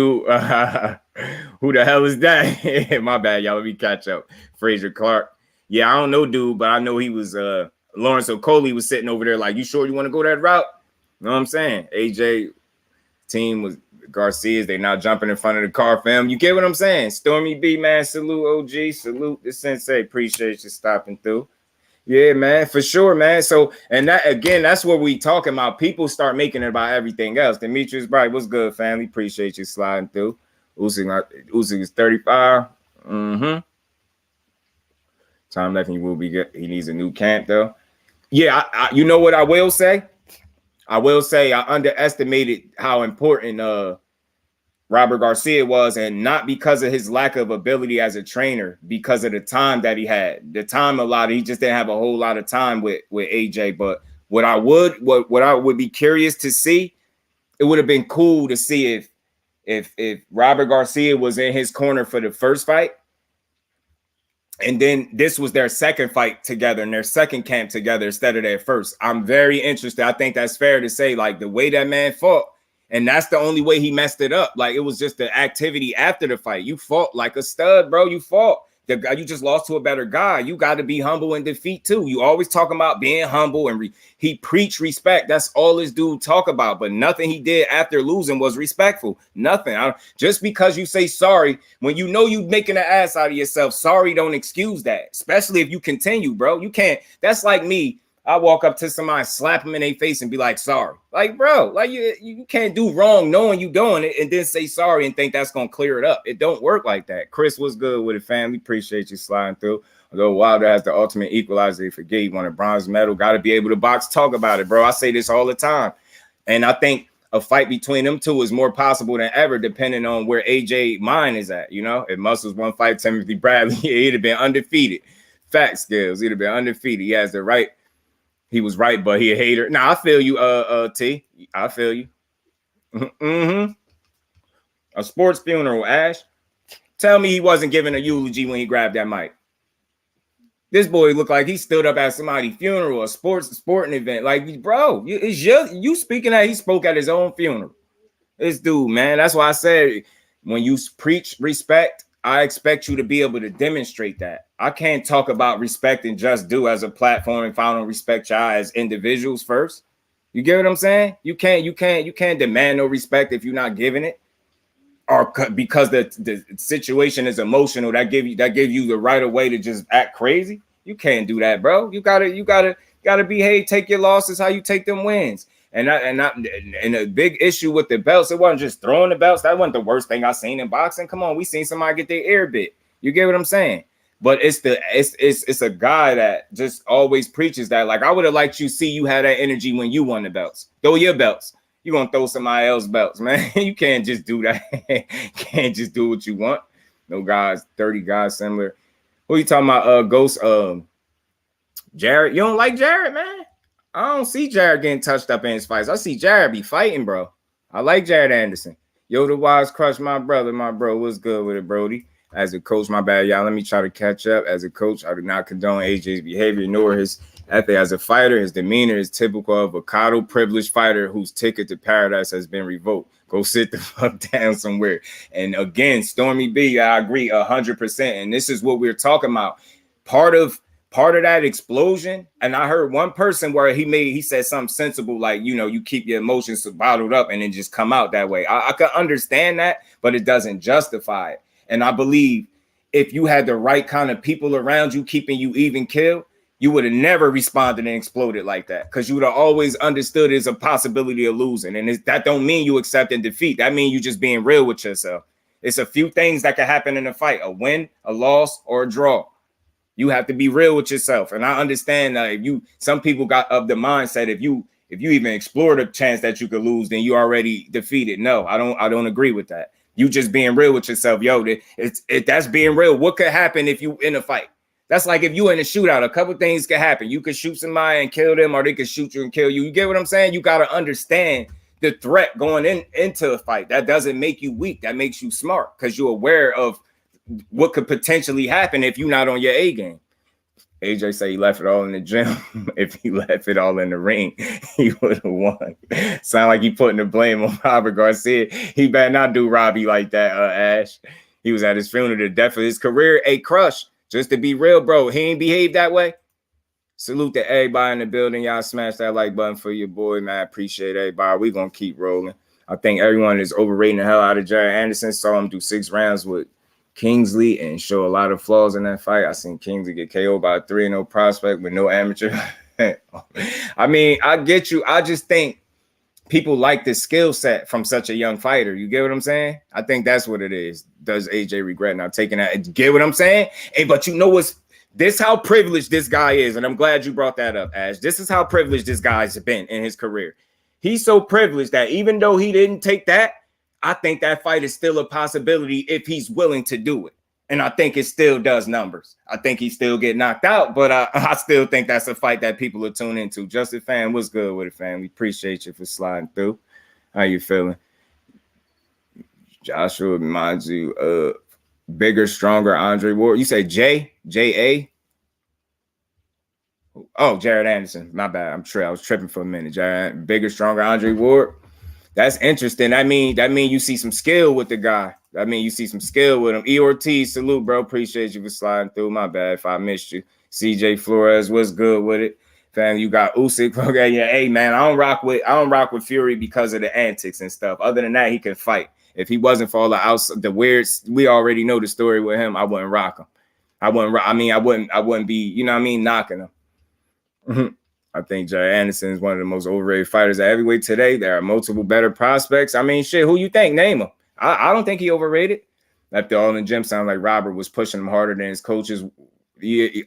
Who the hell is that? My bad, y'all. Let me catch up. Fraser Clark. Yeah, I don't know, dude, but I know he was Lawrence Okolie was sitting over there like, you sure you want to go that route? You know what I'm saying? AJ team was Garcia's. They not jumping in front of the car, fam. You get what I'm saying? Stormy B, man. Salute, OG. Salute the sensei. Appreciate you stopping through. Yeah, man, for sure, man. So, and that again, that's what we talking about. People start making it about everything else. Demetrius Bright, what's good, family? Appreciate you sliding through. Usyk is 35. Time left, he will be good. He needs a new camp, though. Yeah, you know what I will say? I underestimated how important Robert Garcia was, and not because of his lack of ability as a trainer, because of the time that he had. The time he just didn't have a whole lot of time with AJ. But what I would be curious to see, it would have been cool to see if Robert Garcia was in his corner for the first fight, and then this was their second fight together and their second camp together instead of their first. I'm very interested. I think that's fair to say, like, the way that man fought. And that's the only way he messed it up. Like, it was just the activity after the fight. You fought like a stud, bro. You fought. The guy, you just lost to a better guy. You got to be humble in defeat too. You always talking about being humble, and he preached respect. That's all this dude talk about. But nothing he did after losing was respectful. Nothing. Just because you say sorry when you know you making an ass out of yourself, sorry don't excuse that. Especially if you continue, bro. You can't. That's like me. I walk up to somebody, slap them in their face, and be like, sorry. Like, bro, like you can't do wrong knowing you doing it and then say sorry and think that's going to clear it up. It don't work like that. Chris, was good with it, family? Appreciate you sliding through. Although Wilder has the ultimate equalizer, they forget he won a bronze medal. Got to be able to box. Talk about it, bro. I say this all the time. And I think a fight between them two is more possible than ever, depending on where AJ mind is at. You know, if Muscles won fight Timothy Bradley, he'd have been undefeated. Fact skills, he'd have been undefeated. He has the right. He was right, but he a hater. Now, I feel you, T. I feel you. A sports funeral, Ash. Tell me he wasn't giving a eulogy when he grabbed that mic. This boy looked like he stood up at somebody's funeral, a sporting event. Like, bro, it's you speaking that he spoke at his own funeral. This dude, man. That's why I said when you preach respect, I expect you to be able to demonstrate that. I can't talk about respect and Just Do as a platform if I don't respect y'all as individuals first. You get what I'm saying? You can't demand no respect if you're not giving it, or because the situation is emotional that give you the right of way to just act crazy. You can't do that, bro. You gotta behave. Take your losses how you take them wins. And a big issue with the belts, it wasn't just throwing the belts. That wasn't the worst thing I seen in boxing. Come on, we seen somebody get their ear bit. You get what I'm saying? But it's a guy that just always preaches that. Like, I would have liked you had that energy when you won the belts. Throw your belts. You gonna throw somebody else's belts, man. You can't just do that. Can't just do what you want. No guys, 30 guys similar. Who you talking about? Ghost Jared. You don't like Jared, man? I don't see Jared getting touched up in his fights. I see Jared be fighting, bro. I like Jared Anderson. Yo, the Wise Crush, my bro. What's good with it, Brody? As a coach, my bad, y'all. Let me try to catch up. As a coach, I do not condone AJ's behavior, nor his ethic as a fighter. His demeanor is typical of a coddled, privileged fighter whose ticket to paradise has been revoked. Go sit the fuck down somewhere. And again, Stormy B, I agree 100%. And this is what we're talking about. Part of that explosion, and I heard one person where he said something sensible, like, you know, you keep your emotions bottled up and then just come out that way. I can understand that, but it doesn't justify it. And I believe if you had the right kind of people around you keeping you even killed, you would have never responded and exploded like that, because you would have always understood there's a possibility of losing. And that don't mean you accepting defeat. That means you just being real with yourself. It's a few things that can happen in a fight: a win, a loss, or a draw. You have to be real with yourself. And I understand that some people got of the mindset, if you even explore the chance that you could lose, then you already defeated. No, I don't agree with that. You just being real with yourself. Yo, that's being real. What could happen if you in a fight? That's like if you in a shootout, a couple things could happen. You could shoot somebody and kill them, or they could shoot you and kill you. You get what I'm saying? You got to understand the threat going into a fight. That doesn't make you weak. That makes you smart, because you're aware of what could potentially happen if you're not on your A game. AJ say he left it all in the gym. If he left it all in the ring, he would have won. Sound like he putting the blame on Robert Garcia. He better not do Robbie like that, Ash. He was at his funeral, the death of his career. A crush. Just to be real, bro, he ain't behaved that way. Salute to everybody in the building. Y'all smash that like button for your boy, man. I appreciate everybody. We're going to keep rolling. I think everyone is overrating the hell out of Jared Anderson. Saw him do 6 rounds with Kingsley and show a lot of flaws in that fight. I seen Kingsley get KO'd by a 3-0 prospect with no amateur. I mean, I get you. I just think people like the skill set from such a young fighter. You get what I'm saying? I think that's what it is. Does AJ regret not taking that? Get what I'm saying? Hey, but you know what's this? How privileged this guy is, and I'm glad you brought that up, Ash. This is how privileged this guy's been in his career. He's so privileged that even though he didn't take that, I think that fight is still a possibility if he's willing to do it. And I think it still does numbers. I think he still get knocked out, but I still think that's a fight that people are tuned into. Justin Fan, what's good with it, fam? We appreciate you for sliding through. How you feeling? Joshua reminds you of bigger, stronger Andre Ward. You say J-A? Oh, Jared Anderson. My bad. I was tripping for a minute. Jared, bigger, stronger Andre Ward. That's interesting. That mean you see some skill with the guy. I mean, you see some skill with him. E. Ortiz, salute, bro. Appreciate you for sliding through. My bad if I missed you. CJ Flores, what's good with it? Fam, you got Usyk. Okay, yeah. Hey, man, I don't rock with Fury because of the antics and stuff. Other than that, he can fight. If he wasn't for all the weird, we already know the story with him. I wouldn't rock him. I wouldn't be, you know what I mean, knocking him. I think Jared Anderson is one of the most overrated fighters at heavyweight today. There are multiple better prospects. I mean, shit, who you think? Name him. I don't think he overrated. After all in the gym, sound like Robert was pushing him harder than his coaches. You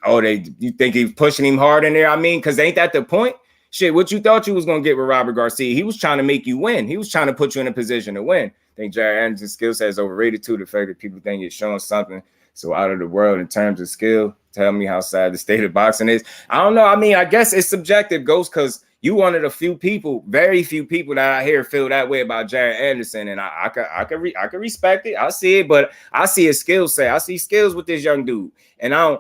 think he's pushing him hard in there? I mean, because ain't that the point? Shit, what you thought you was going to get with Robert Garcia? He was trying to make you win. He was trying to put you in a position to win. I think Jared Anderson's skill set is overrated too. The fact that people think it's showing something so out of the world in terms of skill. Tell me how sad the state of boxing is. I don't know. I mean, I guess it's subjective, Ghost, because you one of the few people, very few people that I hear feel that way about Jared Anderson, and I can respect it. I see it, but I see a skill set. I see skills with this young dude, and I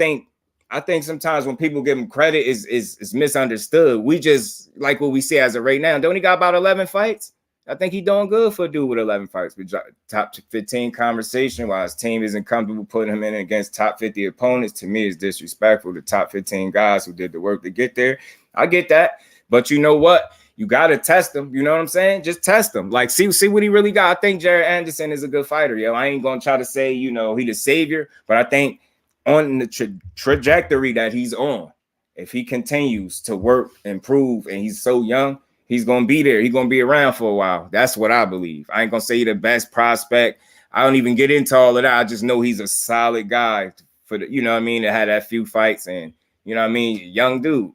think sometimes when people give him credit is misunderstood. We just like what we see as of right now. Don't he got about 11 fights? I think he's doing good for a dude with 11 fights. With top 15 conversation, while his team isn't comfortable putting him in against top 50 opponents. To me, it's disrespectful to top 15 guys who did the work to get there. I get that. But you know what? You got to test them. You know what I'm saying? Just test them. Like, see what he really got. I think Jared Anderson is a good fighter, yo. I ain't going to try to say, he the savior. But I think on the trajectory that he's on, if he continues to work, improve, and he's so young, he's going to be there. He's going to be around for a while. That's what I believe. I ain't going to say the best prospect. I don't even get into all of that. I just know he's a solid guy for the, to have that few fights and, young dude.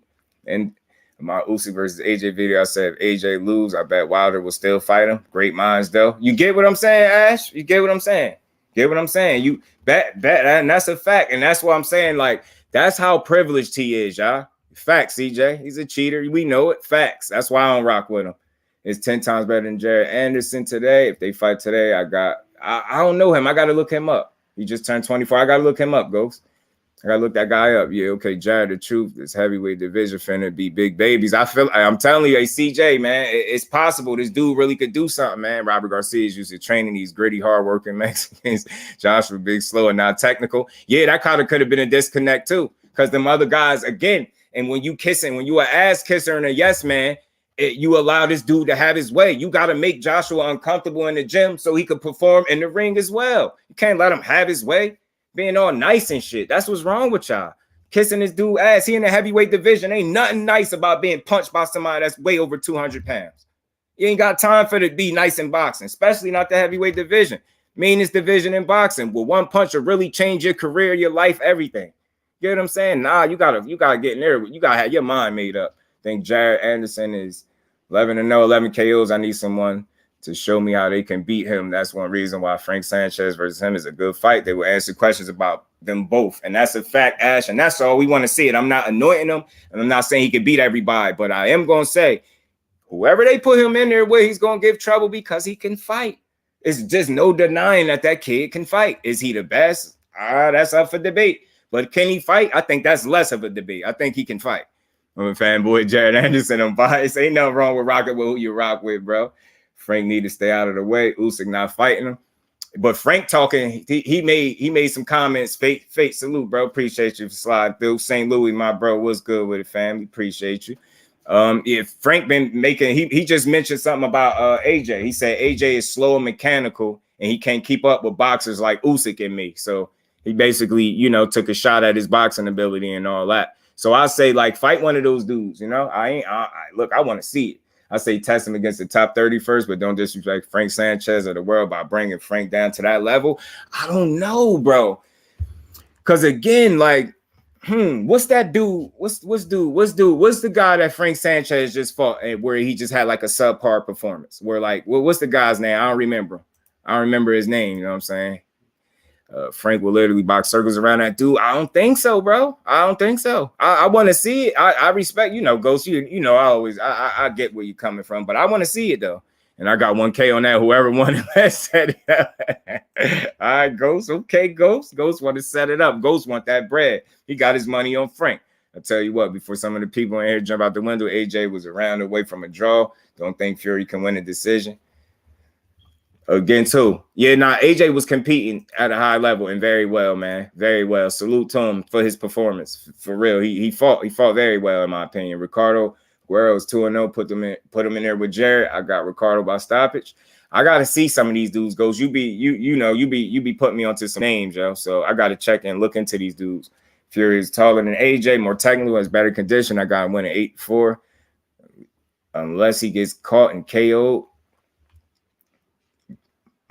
And my Usyk versus AJ video, I said, if AJ lose, I bet Wilder will still fight him. Great minds, though. You get what I'm saying, Ash? You get what I'm saying? You bet, and that's a fact. And that's what I'm saying. Like, that's how privileged he is, y'all. Facts, CJ. He's a cheater. We know it. Facts. That's why I don't rock with him. It's 10 times better than Jared Anderson today. If they fight today, I don't know him. I got to look him up. He just turned 24. I got to look him up, Ghost. I got to look that guy up. Yeah, okay, Jared, the truth, this heavyweight division finna be big babies. I'm telling you, hey, CJ, man, it's possible. This dude really could do something, man. Robert Garcia is used to training these gritty, hardworking Mexicans. Joshua big, slow, and not technical. Yeah, that kind of could have been a disconnect, too, because them other guys, again, and when you an ass kisser and a yes man, you allow this dude to have his way. You got to make Joshua uncomfortable in the gym so he could perform in the ring as well. You can't let him have his way. being all nice and shit. That's what's wrong with y'all. Kissing this dude ass. He in the heavyweight division. Ain't nothing nice about being punched by somebody that's way over 200 pounds. You ain't got time for it to be nice in boxing, especially not the heavyweight division. Meanest division in boxing. Will one punch will really change your career, your life, everything. You know what I'm saying? Nah, you gotta get in there. You gotta have your mind made up. I think Jared Anderson is 11-0, 11 KOs. I need someone to show me how they can beat him. That's one reason why Frank Sanchez versus him is a good fight. They will answer questions about them both. And that's a fact, Ash. And that's all we want to see it. I'm not anointing him, and I'm not saying he can beat everybody, but I am going to say whoever they put him in there with, he's going to give trouble because he can fight. It's just no denying that kid can fight. Is he the best? That's up for debate. But can he fight? I think that's less of a debate. I think he can fight. I'm a fanboy, Jared Anderson. I'm biased. Ain't nothing wrong with rocking with who you rock with, bro. Frank need to stay out of the way. Usyk not fighting him. But Frank talking, he made some comments. Fate salute, bro. Appreciate you for sliding through. St. Louis, my bro. What's good with it, family? Appreciate you. If Frank been making, he just mentioned something about AJ. He said AJ is slow and mechanical, and he can't keep up with boxers like Usyk and me. So he basically, took a shot at his boxing ability and all that. So I say, like, fight one of those dudes. I want to see it. I say test him against the top 30 first, but don't disrespect Frank Sanchez of the world by bringing Frank down to that level. I don't know, bro. Because again, like, what's that dude? What's the guy that Frank Sanchez just fought where he just had like a subpar performance? Where like, what's the guy's name? I don't remember. I don't remember his name. You know what I'm saying? Frank will literally box circles around that dude. I don't think so, bro. I don't think so. I want to see it. I respect, Ghost. I get where you're coming from, but I want to see it though. And I got 1K on that. Whoever won it, let's set it up. All right, Ghost. Okay, Ghost. Ghost want to set it up. Ghost want that bread. He got his money on Frank. I tell you what, before some of the people in here jump out the window, AJ was a round away from a draw. Don't think Fury can win a decision. Against who? Yeah, AJ was competing at a high level and very well, man. Very well. Salute to him for his performance. For real. He fought very well, in my opinion. Ricardo Guerrero was 2-0, put him in there with Jared. I got Ricardo by stoppage. I gotta see some of these dudes, Ghost. You be putting me onto some names, yo. So I gotta check and look into these dudes. Fury is taller than AJ, more technical, has better condition. I got him winning 8-4. Unless he gets caught and KO'd.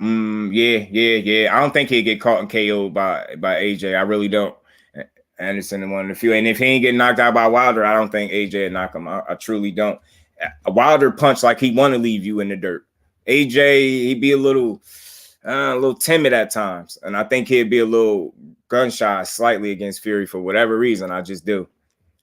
Yeah. I don't think he'd get caught and KO'd by AJ. I really don't. Anderson one of the few. And if he ain't getting knocked out by Wilder, I don't think AJ would knock him out. I truly don't. A Wilder punch like he want to leave you in the dirt. AJ, he'd be a little timid at times. And I think he'd be a little gun shy slightly against Fury for whatever reason. I just do.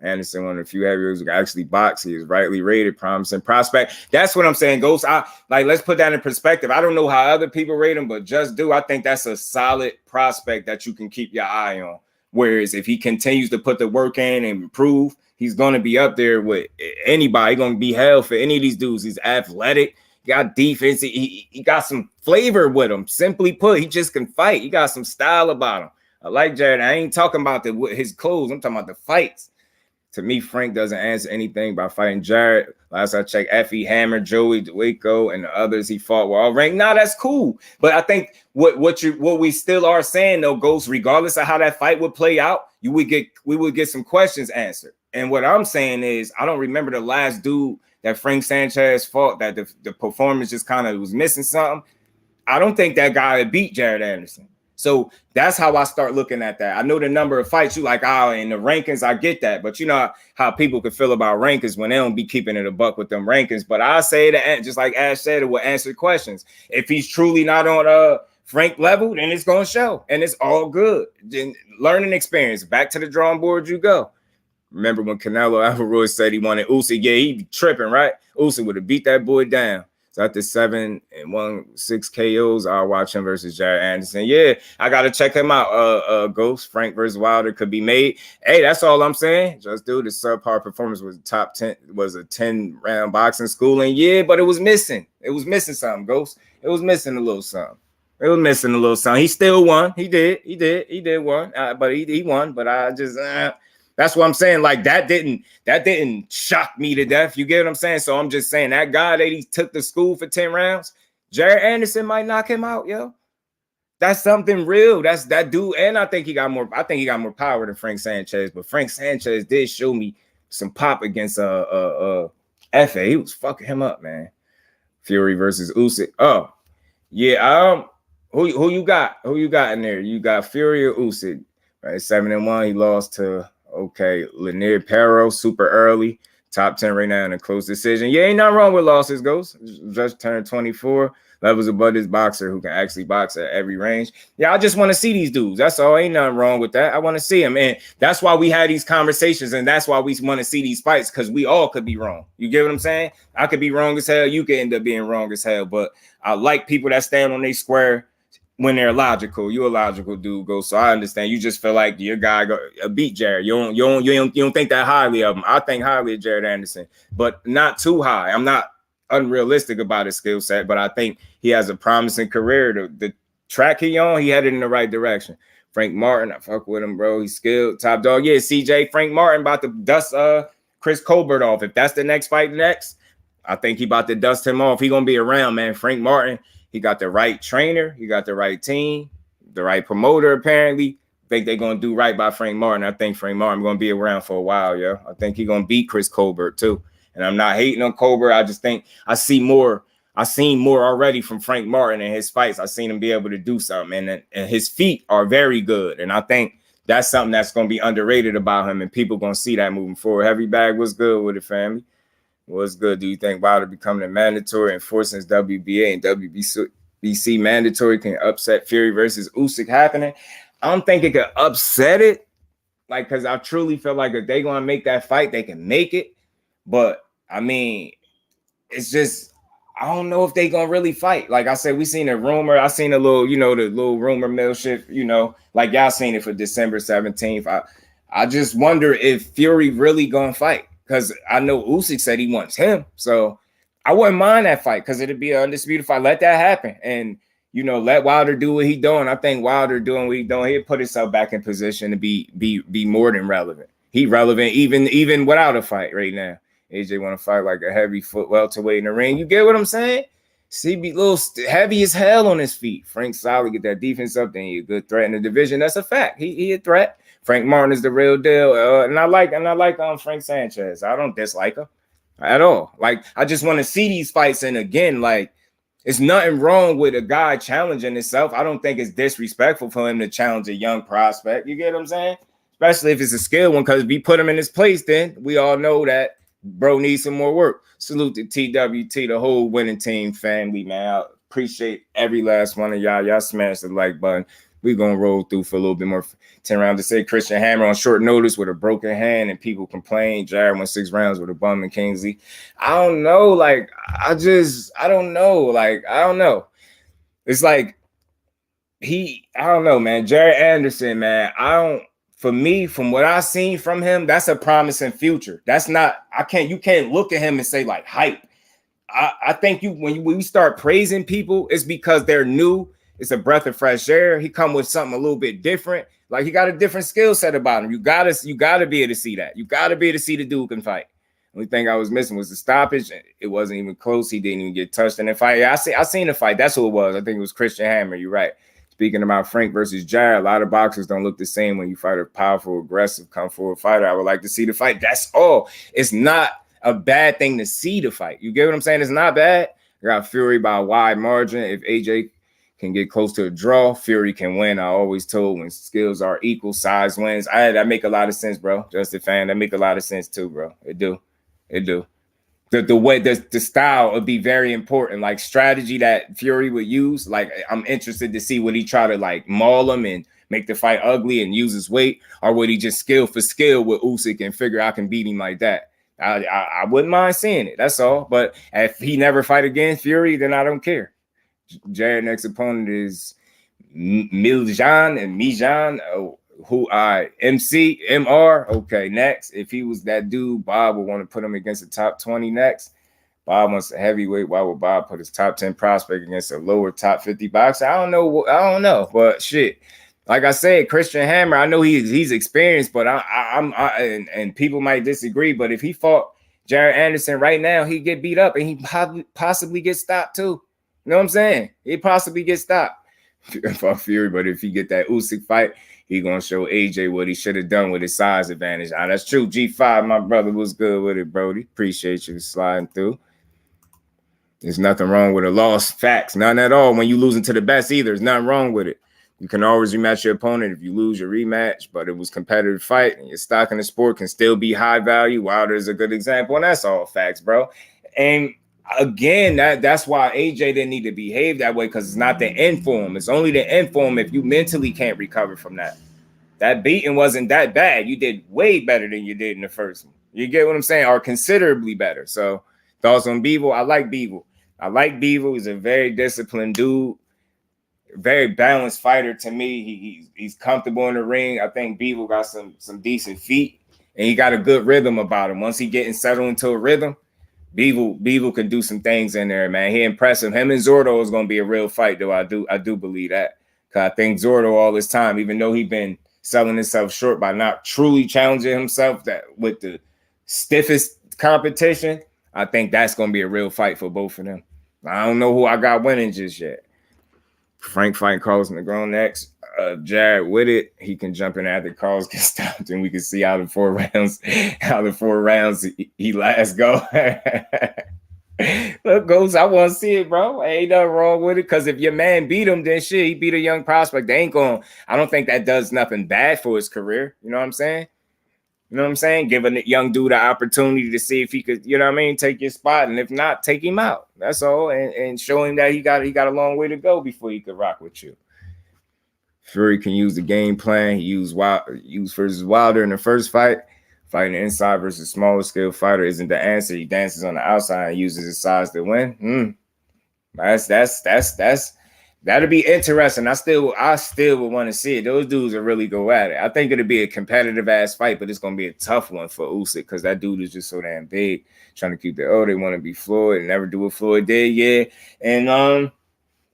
Anderson, one of the few heavyweights who can actually box. He is rightly rated, promising prospect. That's what I'm saying, Ghost. Let's put that in perspective. I don't know how other people rate him, but just do. I think that's a solid prospect that you can keep your eye on. Whereas if he continues to put the work in and improve, he's going to be up there with anybody. He's going to be hell for any of these dudes. He's athletic. He got defense. He got some flavor with him. Simply put, he just can fight. He got some style about him. I like Jared. I ain't talking about his clothes. I'm talking about the fights. To me, Frank doesn't answer anything by fighting Jared. Last I checked, Effie, Hammer, Joey, Waco, and the others he fought were all ranked. Nah, that's cool. But I think what we still are saying, though, Ghost, regardless of how that fight would play out, we would get some questions answered. And what I'm saying is, I don't remember the last dude that Frank Sanchez fought that the performance just kind of was missing something. I don't think that guy would beat Jared Anderson. So that's how I start looking at that. I know the number of fights you like, in the rankings, I get that. But you know how people can feel about rankings when they don't be keeping it a buck with them rankings. But I say that, just like Ash said, it will answer questions. If he's truly not on Frank level, then it's going to show. And it's all good. Then learning experience. Back to the drawing board you go. Remember when Canelo Alvarez said he wanted Usyk? Yeah, he be tripping, right? Usyk would have beat that boy down. So after 7-1, 6 KOs, I'll watch him versus Jared Anderson. Yeah, I got to check him out. Ghost, Frank versus Wilder could be made. Hey, that's all I'm saying. Just do the subpar performance was top 10, was a 10-round boxing schooling. Yeah, but it was missing. It was missing something, Ghost. It was missing a little something. It was missing a little something. He still won. He did won. But he won. But I just that's what I'm saying. Like that didn't shock me to death. You get what I'm saying? So I'm just saying that guy that he took to school for 10 rounds, Jared Anderson might knock him out, yo. That's something real. That's that dude, and I think he got more. I think he got more power than Frank Sanchez. But Frank Sanchez did show me some pop against FA. He was fucking him up, man. Fury versus Usyk. Oh yeah. Who you got? Who you got in there? You got Fury or Usyk? Right, 7-1. He lost to Lanier Perro super early. Top 10 right now in a close decision. Yeah, ain't nothing wrong with losses, Ghost. Just turned 24. Levels above this boxer who can actually box at every range. Yeah, I just want to see these dudes. That's all. Ain't nothing wrong with that. I want to see them. And that's why we had these conversations. And that's why we want to see these fights, because we all could be wrong. You get what I'm saying? I could be wrong as hell. You could end up being wrong as hell. But I like people that stand on their square when they're logical. You're a logical dude, Ghost. So I understand. You just feel like your guy beat Jared. You don't think that highly of him. I think highly of Jared Anderson, but not too high. I'm not unrealistic about his skill set, but I think he has a promising career. The track he on, he headed in the right direction. Frank Martin, I fuck with him, bro. He's skilled, top dog. Yeah, CJ, Frank Martin about to dust Chris Colbert off. If that's the next fight next, I think he about to dust him off. He gonna be around, man. Frank Martin, he got the right trainer, he got the right team, the right promoter, apparently. I think they're gonna do right by Frank Martin. I think Frank Martin gonna be around for a while, yo. I think he's gonna beat Chris Colbert too. And I'm not hating on Colbert. I just think I seen more already from Frank Martin in his fights. I seen him be able to do something, and his feet are very good. And I think that's something that's going to be underrated about him, and people going to see that moving forward. Heavy Bag, what's good with it, family? What's good? Do you think Wilder becoming a mandatory and forcing his WBA and WBC mandatory can upset Fury versus Usyk happening? I don't think it could upset it, like, because I truly feel like if they're going to make that fight, they can make it. But I mean, it's just, I don't know if they gonna really fight. Like I said, we seen a rumor. I seen a little, the little rumor mill shit, like y'all seen it for December 17th. I just wonder if Fury really gonna fight, because I know Usyk said he wants him. So I wouldn't mind that fight, because it'd be an undisputed fight. Let that happen. And, let Wilder do what he's doing. I think Wilder doing what he's doing, he'll put himself back in position to be more than relevant. He relevant even without a fight right now. AJ want to fight like a heavy foot welterweight in the ring. You get what I'm saying? See, be a little heavy as hell on his feet. Frank solid, get that defense up, then he a good threat in the division. That's a fact. He a threat. Frank Martin is the real deal. And I like Frank Sanchez. I don't dislike him at all. Like, I just want to see these fights. And again, like, it's nothing wrong with a guy challenging himself. I don't think it's disrespectful for him to challenge a young prospect. You get what I'm saying? Especially if it's a skill one, because if we put him in his place, then we all know that bro needs some more work. Salute to TWT, the whole winning team family, man. I appreciate every last one of y'all. Y'all smash the like button. We're going to roll through for a little bit more. 10 rounds to say Christian Hammer on short notice with a broken hand, and people complain. Jared won 6 rounds with a bum in Kingsley. I don't know. Like, I don't know. Like, I don't know. It's like I don't know, man. Jared Anderson, man, for me, from what I've seen from him, that's a promising future. That's not, you can't look at him and say like hype. I think when we start praising people, it's because they're new. It's a breath of fresh air. He come with something a little bit different. Like, he got a different skill set about him. You gotta be able to see that. You gotta be able to see the dude can fight. The only thing I was missing was the stoppage. It wasn't even close. He didn't even get touched in the fight. Yeah, I seen the fight. That's who it was. I think it was Christian Hammer. You're right. Speaking about Frank versus Jared, a lot of boxers don't look the same when you fight a powerful, aggressive, come forward fighter. I would like to see the fight. That's all. It's not a bad thing to see the fight. You get what I'm saying? It's not bad. I got Fury by a wide margin. If AJ can get close to a draw, Fury can win. I always told when skills are equal, size wins. That make a lot of sense, bro. Just a fan. That make a lot of sense too, bro. It do. The way the style would be very important, like strategy that Fury would use. Like, I'm interested to see, would he try to like maul him and make the fight ugly and use his weight, or would he just skill for skill with Usyk and figure I can beat him like that? I wouldn't mind seeing it. That's all. But if he never fight again, Fury, then I don't care. Jared next opponent is Mijan. MR. Okay, next. If he was that dude, Bob would want to put him against the top 20 next. Bob wants a heavyweight. Why would Bob put his top 10 prospect against a lower top 50 boxer? I don't know. But shit, like I said, Christian Hammer, I know he's experienced, but and people might disagree. But if he fought Jared Anderson right now, he'd get beat up and he possibly get stopped too. You know what I'm saying? He'd possibly get stopped. fuck Fury. But if he get that Usyk fight, he gonna show AJ what he should have done with his size advantage. That's true. G5, my brother, was good with it, Brody. Appreciate you sliding through. There's nothing wrong with a loss. Facts, none at all. When you losing to the best either, there's nothing wrong with it. You can always rematch your opponent if you lose your rematch, but it was a competitive fight, and your stock in the sport can still be high value. Wilder is a good example, and that's all facts, bro. And again, that's why AJ didn't need to behave that way, because it's not the end for him. It's only the end for him if you mentally can't recover from that. That beating wasn't that bad. You did way better than you did in the first one. You get what I'm saying? Or considerably better. So thoughts on Bivol? I like Bivol. He's a very disciplined dude. Very balanced fighter to me. He's comfortable in the ring. I think Bivol got some decent feet, and he got a good rhythm about him. Once he getting settled into a rhythm, Bivol can do some things in there, man. He impressive. Him and Zordo is gonna be a real fight, though. I do believe that, because I think Zordo all this time, even though he's been selling himself short by not truly challenging himself that with the stiffest competition, I think that's gonna be a real fight for both of them. I don't know who I got winning just yet. Frank fighting Carlos Negron next. Jared with it, he can jump in after Carlos gets stopped, and we can see how the four rounds he last go. Look, Ghost, I want to see it, bro. Ain't nothing wrong with it, because if your man beat him, then shit, he beat a young prospect. They ain't going. I don't think that does nothing bad for his career. You know what I'm saying? Giving a young dude an opportunity to see if he could, take your spot, and if not, take him out. That's all, and show him that he got a long way to go before he could rock with you. Fury can use the game plan. He used versus Wilder in the first fight. Fighting inside versus smaller scale fighter isn't the answer. He dances on the outside and uses his size to win. That'll be interesting. I still would want to see it. Those dudes will really go at it. I think it'll be a competitive ass fight, but it's gonna be a tough one for Usyk, because that dude is just so damn big. Trying to keep they want to be Floyd and never do what Floyd did, yeah. And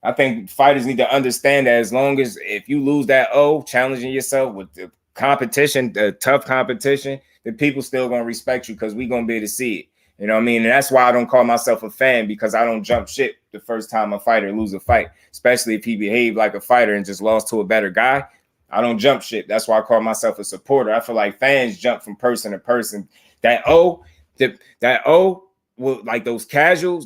I think fighters need to understand that as long as if you lose that challenging yourself with the competition, the tough competition, then people still gonna respect you, because we gonna be able to see it. You know what I mean? And that's why I don't call myself a fan, because I don't jump ship the first time a fighter lose a fight, especially if he behaved like a fighter and just lost to a better guy. I don't jump ship. That's why I call myself a supporter. I feel like fans jump from person to person. That well, like those casuals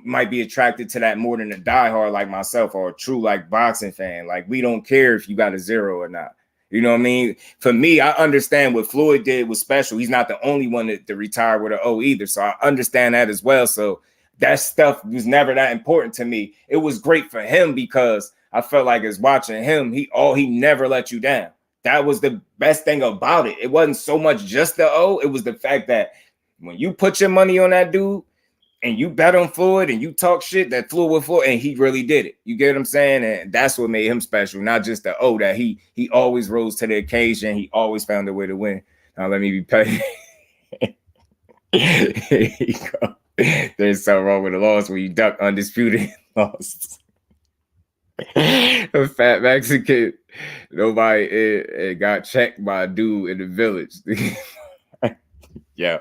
might be attracted to that more than a diehard like myself, or a true like boxing fan. Like, we don't care if you got a 0 or not. You know what I mean? For me, I understand what Floyd did was special. He's not the only one to retire with an O either. So I understand that as well. So that stuff was never that important to me. It was great for him, because I felt like as watching him, he never let you down. That was the best thing about it. It wasn't so much just the O. It was the fact that when you put your money on that dude and you bet on Floyd and you talk shit, that Floyd will Floyd, and he really did it. You get what I'm saying? And that's what made him special, not just the that he always rose to the occasion. He always found a way to win. Now let me be petty. There's something wrong with the loss when you duck undisputed loss. A fat Mexican, nobody got checked by a dude in the village. Yeah,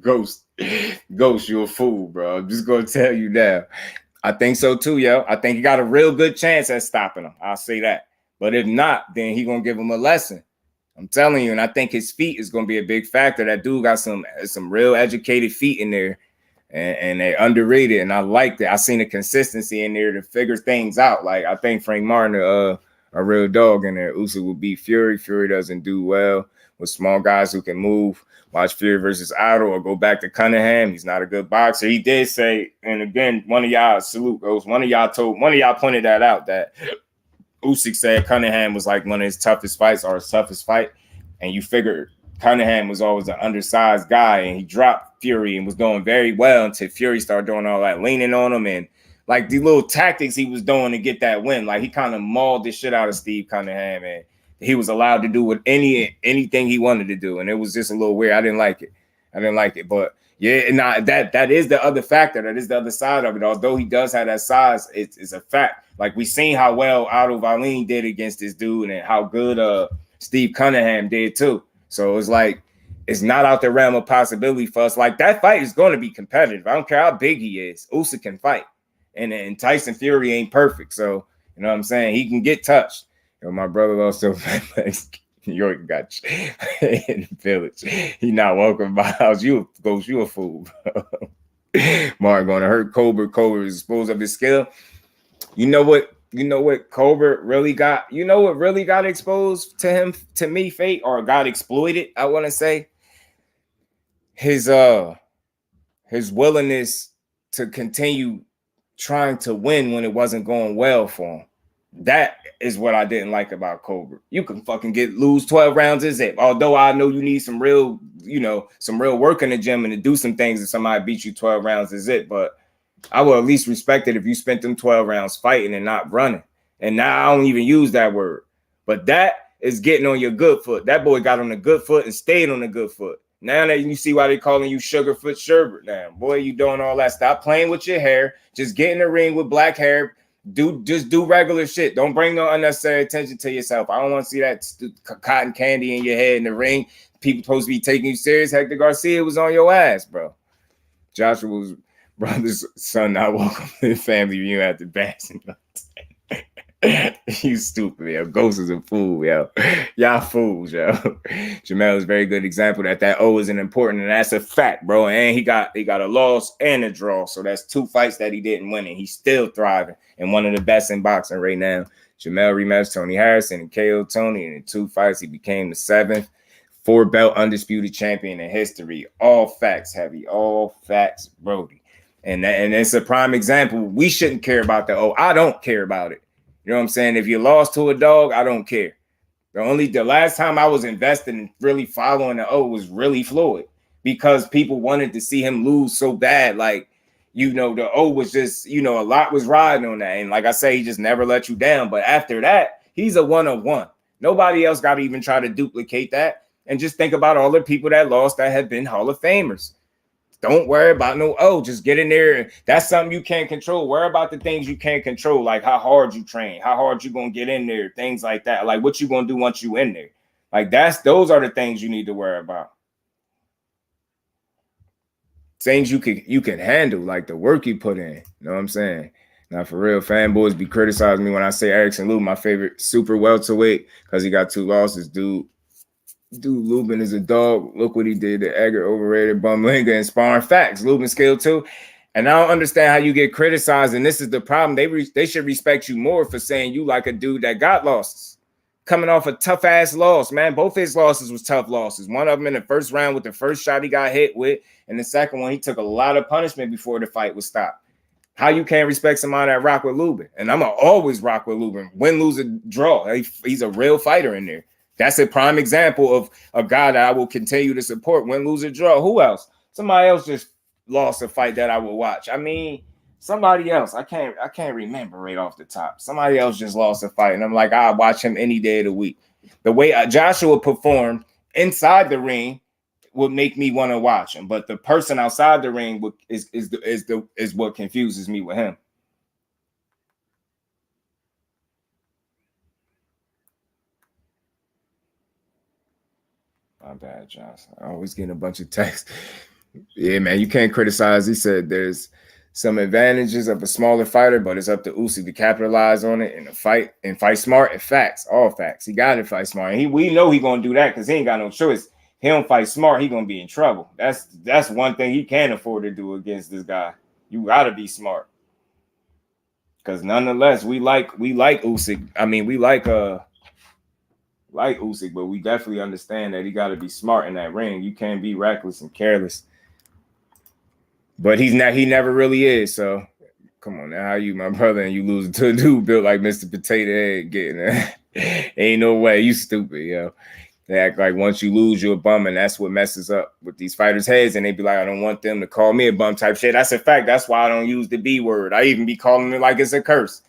Ghost, you a fool, bro. I'm just gonna tell you now. I think so too, yo. I think he got a real good chance at stopping him. I'll say that. But if not, then he gonna give him a lesson. I'm telling you, and I think his feet is gonna be a big factor. That dude got some real educated feet in there, and they underrated. And I like that. I seen the consistency in there to figure things out. Like, I think Frank Martin, a real dog in there. Usyk will beat Fury. Fury doesn't do well with small guys who can move. Watch Fury versus Idol, or go back to Cunningham. He's not a good boxer. He did say, and again, one of y'all pointed that out, that Usyk said Cunningham was like one of his toughest fights, or his toughest fight. And you figure Cunningham was always an undersized guy, and he dropped Fury and was doing very well until Fury started doing all that leaning on him, and like the little tactics he was doing to get that win. Like, he kind of mauled the shit out of Steve Cunningham, and he was allowed to do with anything he wanted to do. And it was just a little weird. I didn't like it. But yeah, that is the other factor. That is the other side of it. Although he does have that size, it's a fact. Like, we seen how well Otto Wallin did against this dude, and how good Steve Cunningham did too. So it's like, it's not out the realm of possibility for us. Like, that fight is going to be competitive. I don't care how big he is. Usyk can fight. And Tyson Fury ain't perfect. So, You know what I'm saying? He can get touched. My brother also New York got in the village. He not welcome in my house. You a fool, bro. Mark going to hurt Colbert. Colbert is exposed of his skill. You know what Colbert really got? You know what really got exposed to him, to me, Fate, or got exploited, I want to say? His willingness to continue trying to win when it wasn't going well for him. That is what I didn't like about Colbert. You can fucking lose 12 rounds is it. Although I know you need some real work in the gym and to do some things if somebody beats you 12 rounds is it. But I will at least respect it if you spent them 12 rounds fighting and not running. And now I don't even use that word. But that is getting on your good foot. That boy got on the good foot and stayed on the good foot. Now that you see why they calling you Sugarfoot Sherbert now. Boy, you doing all that. Stop playing with your hair. Just get in the ring with black hair. Just do regular shit. Don't bring no unnecessary attention to yourself. I don't want to see that cotton candy in your head in the ring. People supposed to be taking you serious. Hector Garcia was on your ass, bro. Joshua's brother's son not welcome to the family reunion at the Bassin. You stupid, yo. Ghost is a fool, yo. Y'all fools, yo. Jamel is a very good example that O isn't important, and that's a fact, bro. And he got a loss and a draw, so that's 2 fights that he didn't win, and he's still thriving and one of the best in boxing right now. Jamel rematched Tony Harrison and KO Tony, and in 2 fights he became the 7th 4-belt undisputed champion in history. All facts, Heavy. All facts, Brody. And it's a prime example. We shouldn't care about I don't care about it. You know what I'm saying? If you lost to a dog, I don't care. The last time I was invested in really following the was really Floyd, because people wanted to see him lose so bad. Like, the was just, a lot was riding on that. And like I say, he just never let you down. But after that, he's a 1-of-1. Nobody else got to even try to duplicate that. And just think about all the people that lost that have been Hall of Famers. Don't worry about just get in there. That's something you can't control. Worry about the things you can't control, like how hard you train, how hard you going to get in there, things like that. Like what you going to do once you in there. Like those are the things you need to worry about. Things you can handle, like the work you put in. You know what I'm saying? Now, for real, fanboys be criticizing me when I say Erickson Lubin, my favorite super welterweight, because he got 2 losses, dude. Lubin is a dog. Look what he did to Edgar, overrated, Bumlinga, and sparring. Facts. Lubin skill too. And I don't understand how you get criticized. And this is the problem. They should respect you more for saying you like a dude that got losses. Coming off a tough ass loss, man. Both his losses was tough losses. One of them in the first round with the first shot he got hit with, and the second one he took a lot of punishment before the fight was stopped. How you can't respect somebody that rock with Lubin? And I'm gonna always rock with Lubin. Win, lose, or draw. He's a real fighter in there. That's a prime example of a guy that I will continue to support. Win, lose, or draw. Who else? Somebody else just lost a fight that I will watch. I mean, somebody else. I can't remember right off the top. Somebody else just lost a fight, and I'm like, I'll watch him any day of the week. The way Joshua performed inside the ring would make me want to watch him, but the person outside the ring is what confuses me with him. My bad, Josh. I always getting a bunch of texts. Yeah, man, you can't criticize. He said there's some advantages of a smaller fighter, but it's up to Usyk to capitalize on it in a fight and fight smart. And facts, all facts. He got to fight smart. And we know he gonna do that because he ain't got no choice. He don't fight smart, he gonna be in trouble. That's one thing he can't afford to do against this guy. You gotta be smart. Because nonetheless, we like Usyk. I mean, we like Usyk, but we definitely understand that he got to be smart in that ring. You can't be reckless and careless. But he never really is. So come on now, how you my brother and you lose to a dude built like Mr. Potato Head getting that? Ain't no way. You stupid, yo. They act like once you lose, you're a bum, and that's what messes up with these fighters' heads. And they be like, I don't want them to call me a bum type shit. That's a fact. That's why I don't use the B word. I even be calling it like it's a curse.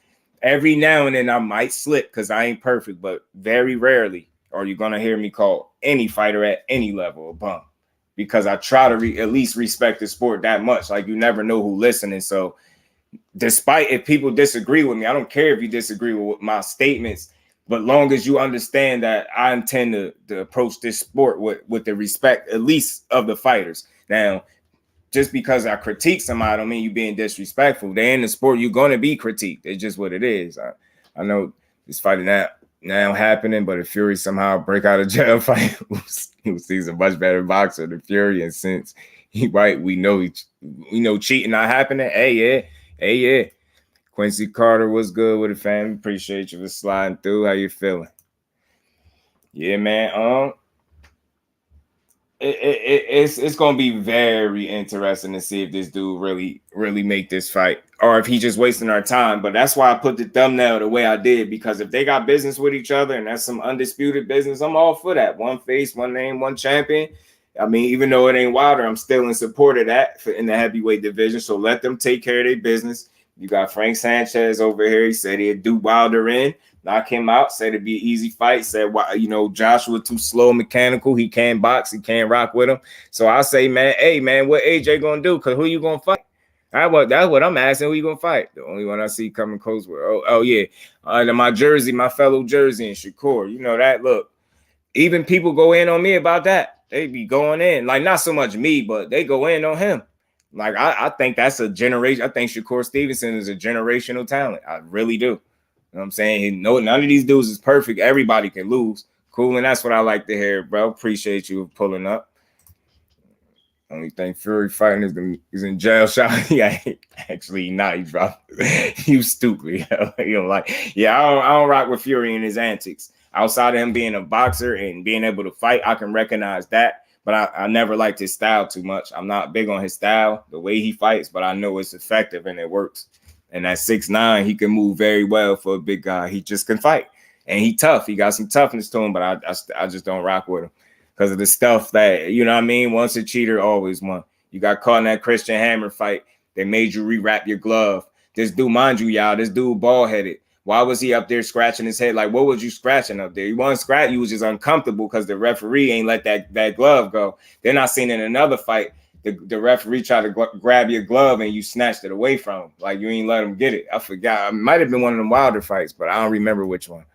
Every now and then I might slip because I ain't perfect, but very rarely are you going to hear me call any fighter at any level a bum, because I try to at least respect the sport that much. Like, you never know who's listening. So despite if people disagree with me, I don't care if you disagree with my statements, but long as you understand that I intend to approach this sport with the respect, at least of the fighters. Now, just because I critique somebody, I don't mean you being disrespectful. They're in the sport, you're going to be critiqued. It's just what it is. I know this fight now happening, but if Fury somehow break out of jail fight, he's a much better boxer than Fury. And since we know cheating not happening. Hey yeah. Quincy Carter was good with it, fam. Appreciate you for sliding through. How you feeling? Yeah, man. It's gonna be very interesting to see if this dude really make this fight, or if he just wasting our time. But that's why I put the thumbnail the way I did, because if they got business with each other and that's some undisputed business, I'm all for that. One face, one name, one champion. I mean, even though it ain't Wilder, I'm still in support of that in the heavyweight division. So let them take care of their business. You got Frank Sanchez over here. He said he'd do Wilder in, knock him out, said it'd be an easy fight. Said, Joshua too slow mechanical. He can't box. He can't rock with him. So I say, man, hey, man, what AJ going to do? Because who you going to fight? That's what I'm asking. Who you going to fight? The only one I see coming close with, yeah. My fellow Jersey and Shakur. You know that, look. Even people go in on me about that. They be going in. Like, not so much me, but they go in on him. Like, I think that's a generation. I think Shakur Stevenson is a generational talent. I really do. You know what I'm saying? None of these dudes is perfect. Everybody can lose. Cool, and that's what I like to hear, bro. Appreciate you pulling up. Only thing Fury fighting is in jail shot. Yeah, actually not. He dropped. You stupid. You know, like, yeah, I don't rock with Fury and his antics. Outside of him being a boxer and being able to fight, I can recognize that. But I never liked his style too much. I'm not big on his style, the way he fights, but I know it's effective and it works. And at 6'9", he can move very well for a big guy. He just can fight. And he tough. He got some toughness to him, but I just don't rock with him because of the stuff that, you know what I mean? Once a cheater, always one. You got caught in that Christian Hammer fight. They made you rewrap your glove. This dude, mind you, y'all, this dude bald-headed. Why was he up there scratching his head? Like, what was you scratching up there? You wasn't scratching. You was just uncomfortable because the referee ain't let that glove go. Then I seen in another fight, the referee tried to grab your glove and you snatched it away from him. Like, you ain't let him get it. I forgot. It might have been one of them Wilder fights, but I don't remember which one.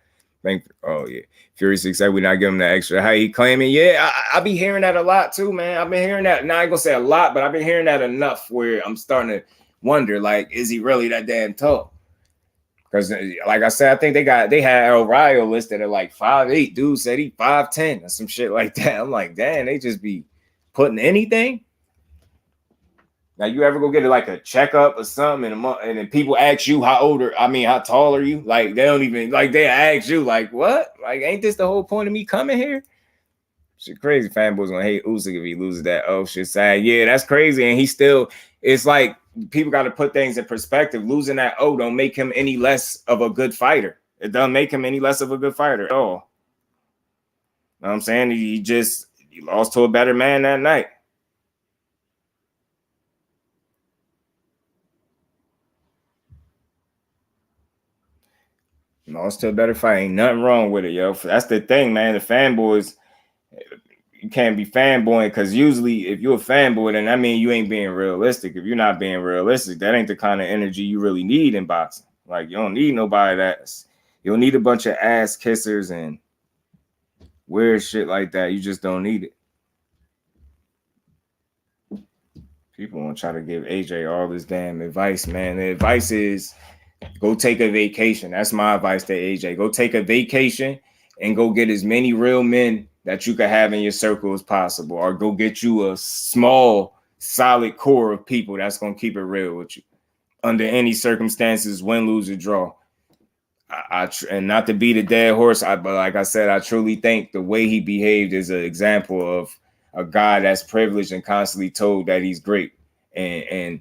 Yeah. Fury 6 said we not give him the extra. How he claiming? Yeah, I be hearing that a lot too, man. I've been hearing that. Now I ain't gonna say a lot, but I've been hearing that enough where I'm starting to wonder, like, is he really that damn tall? Because, like I said, I think they had El Rayo listed at like 5'8". Dude said he 5'10" or some shit like that. I'm like, damn, they just be putting anything. Now, you ever go get like a checkup or something and then people ask you how tall are you? Like, they don't even, like, they ask you, like, what? Like, ain't this the whole point of me coming here? Shit crazy. Fanboys gonna hate Usyk if he loses that. Oh, shit, sad. Yeah, that's crazy. And he still, it's like, people got to put things in perspective. Losing that don't make him any less of a good fighter. It doesn't make him any less of a good fighter at all. You know what I'm saying? He lost to a better man that night. Lost to a better fight. Ain't nothing wrong with it, yo. That's the thing, man. The fanboys, you can't be fanboying, because usually if you're a fanboy, then that means you ain't being realistic. If you're not being realistic, that ain't the kind of energy you really need in boxing. Like, you don't need nobody you don't need a bunch of ass kissers and weird shit like that. You just don't need it. People want to try to give AJ all this damn advice, man. The advice is go take a vacation. That's my advice to AJ. Go take a vacation and go get as many real men that you could have in your circle as possible, or go get you a small, solid core of people that's going to keep it real with you under any circumstances, win, lose, or draw. And not to beat a dead horse, but like I said, I truly think the way he behaved is an example of a guy that's privileged and constantly told that he's great. And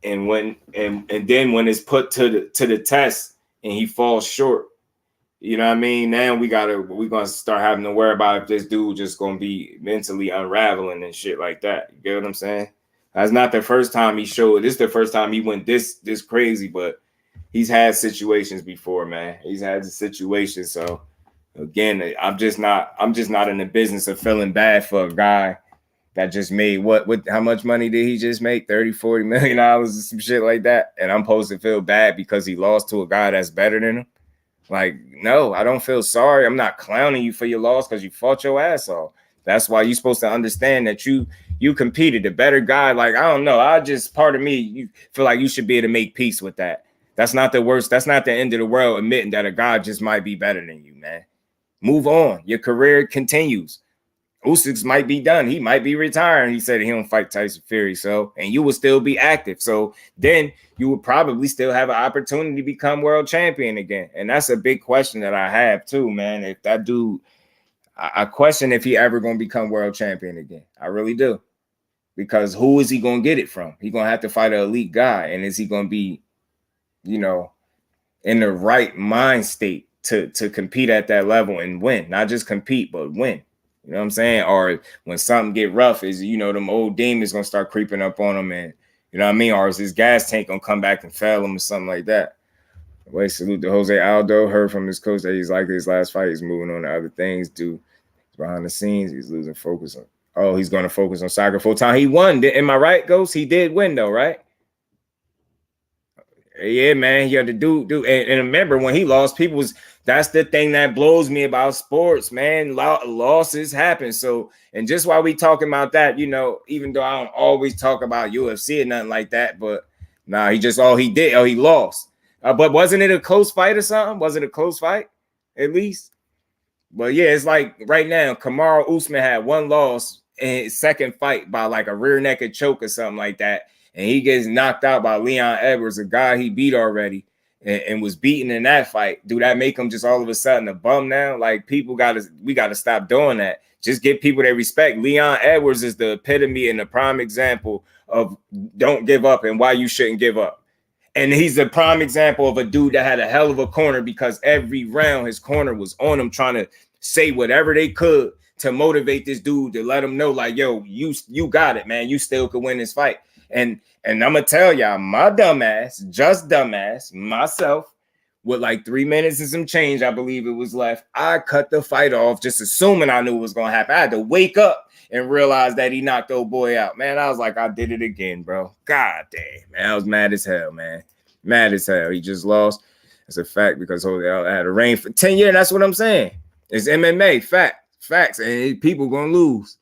then when it's put to the test and he falls short, you know what I mean? Now we're gonna start having to worry about if this dude just gonna be mentally unraveling and shit like that. You get what I'm saying? That's not the first time he showed. This is the first time he went this crazy, but he's had situations before, man. He's had the situation. So again, I'm just not in the business of feeling bad for a guy that just made how much money did he just make? $30-40 million or some shit like that. And I'm supposed to feel bad because he lost to a guy that's better than him. Like, no, I don't feel sorry. I'm not clowning you for your loss because you fought your ass off. That's why you're supposed to understand that you competed. The better guy, like, I don't know. Part of me, you feel like you should be able to make peace with that. That's not the worst. That's not the end of the world admitting that a guy just might be better than you, man. Move on. Your career continues. Usyk might be done. He might be retiring. He said he don't fight Tyson Fury. So, and you will still be active. So then you would probably still have an opportunity to become world champion again. And that's a big question that I have too, man. If that dude, I question if he ever going to become world champion again. I really do. Because who is he going to get it from? He's going to have to fight an elite guy. And is he going to be, you know, in the right mind state to compete at that level and win? Not just compete, but win. You know what I'm saying? Or when something get rough, is, you know, them old demons going to start creeping up on him, and, you know what I mean? Or is his gas tank going to come back and fail him or something like that? Wait, salute to Jose Aldo. Heard from his coach that he's like his last fight. He's moving on to other things. Dude, behind the scenes, he's losing focus on. Oh, he's going to focus on soccer full time. He won. Am I right, Ghost? He did win, though, right? Yeah, man. Yeah, the dude. And remember, when he lost, people was. That's the thing that blows me about sports, man. Losses happen. So, and just while we talking about that, you know, even though I don't always talk about UFC or nothing like that, but nah, he lost. But wasn't it a close fight or something? Was it a close fight at least? But yeah, it's like right now, Kamaru Usman had one loss in his second fight by like a rear naked choke or something like that. And he gets knocked out by Leon Edwards, a guy he beat already. And was beaten in that fight. Do that make him just all of a sudden a bum now? Like, we gotta stop doing that. Just give people their respect. Leon Edwards is the epitome and the prime example of don't give up and why you shouldn't give up. And he's the prime example of a dude that had a hell of a corner, because every round his corner was on him, trying to say whatever they could to motivate this dude, to let him know, like, yo, you got it, man. You still could win this fight. And I'm gonna tell y'all, my dumbass, just dumbass, myself, with like 3 minutes and some change, I believe it was left, I cut the fight off, just assuming I knew it was gonna happen. I had to wake up and realize that he knocked old boy out. Man, I was like, I did it again, bro. God damn, man. I was mad as hell, man. Mad as hell. He just lost. It's a fact, because I had a reign for 10 years. That's what I'm saying. It's MMA, facts, and people gonna lose.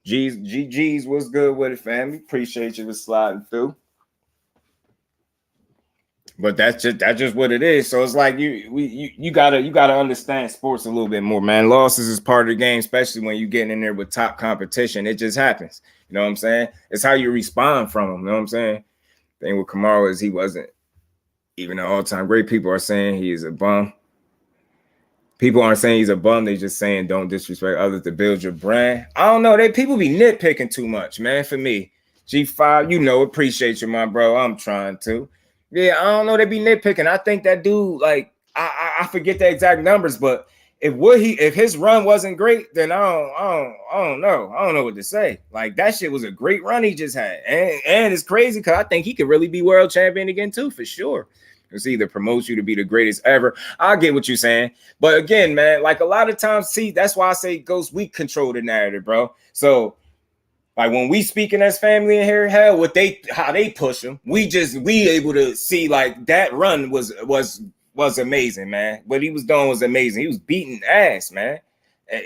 GG's, what's good with it, family? Appreciate you for sliding through. But that's just what it is. So it's like you gotta understand sports a little bit more, man. Losses is part of the game, especially when you're getting in there with top competition. It just happens. You know what I'm saying? It's how you respond from them. You know what I'm saying? The thing with Kamaru is he wasn't even an all-time great. People are saying he is a bum. People aren't saying he's a bum. They just saying don't disrespect others to build your brand. I don't know. People be nitpicking too much, man, for me. G5, you know, appreciate you, my bro. I'm trying to. Yeah, I don't know. They be nitpicking. I think that dude, like, I forget the exact numbers, but if his run wasn't great, then I don't know. I don't know what to say. Like, that shit was a great run he just had. And it's crazy because I think he could really be world champion again, too, for sure. It's either promotes you to be the greatest ever. I get what you're saying. But again, man, like a lot of times, see, that's why I say Ghost, we control the narrative, bro. So, like when we speaking as family in here, hell, how they push them, we able to see like that run was amazing, man. What he was doing was amazing. He was beating ass, man.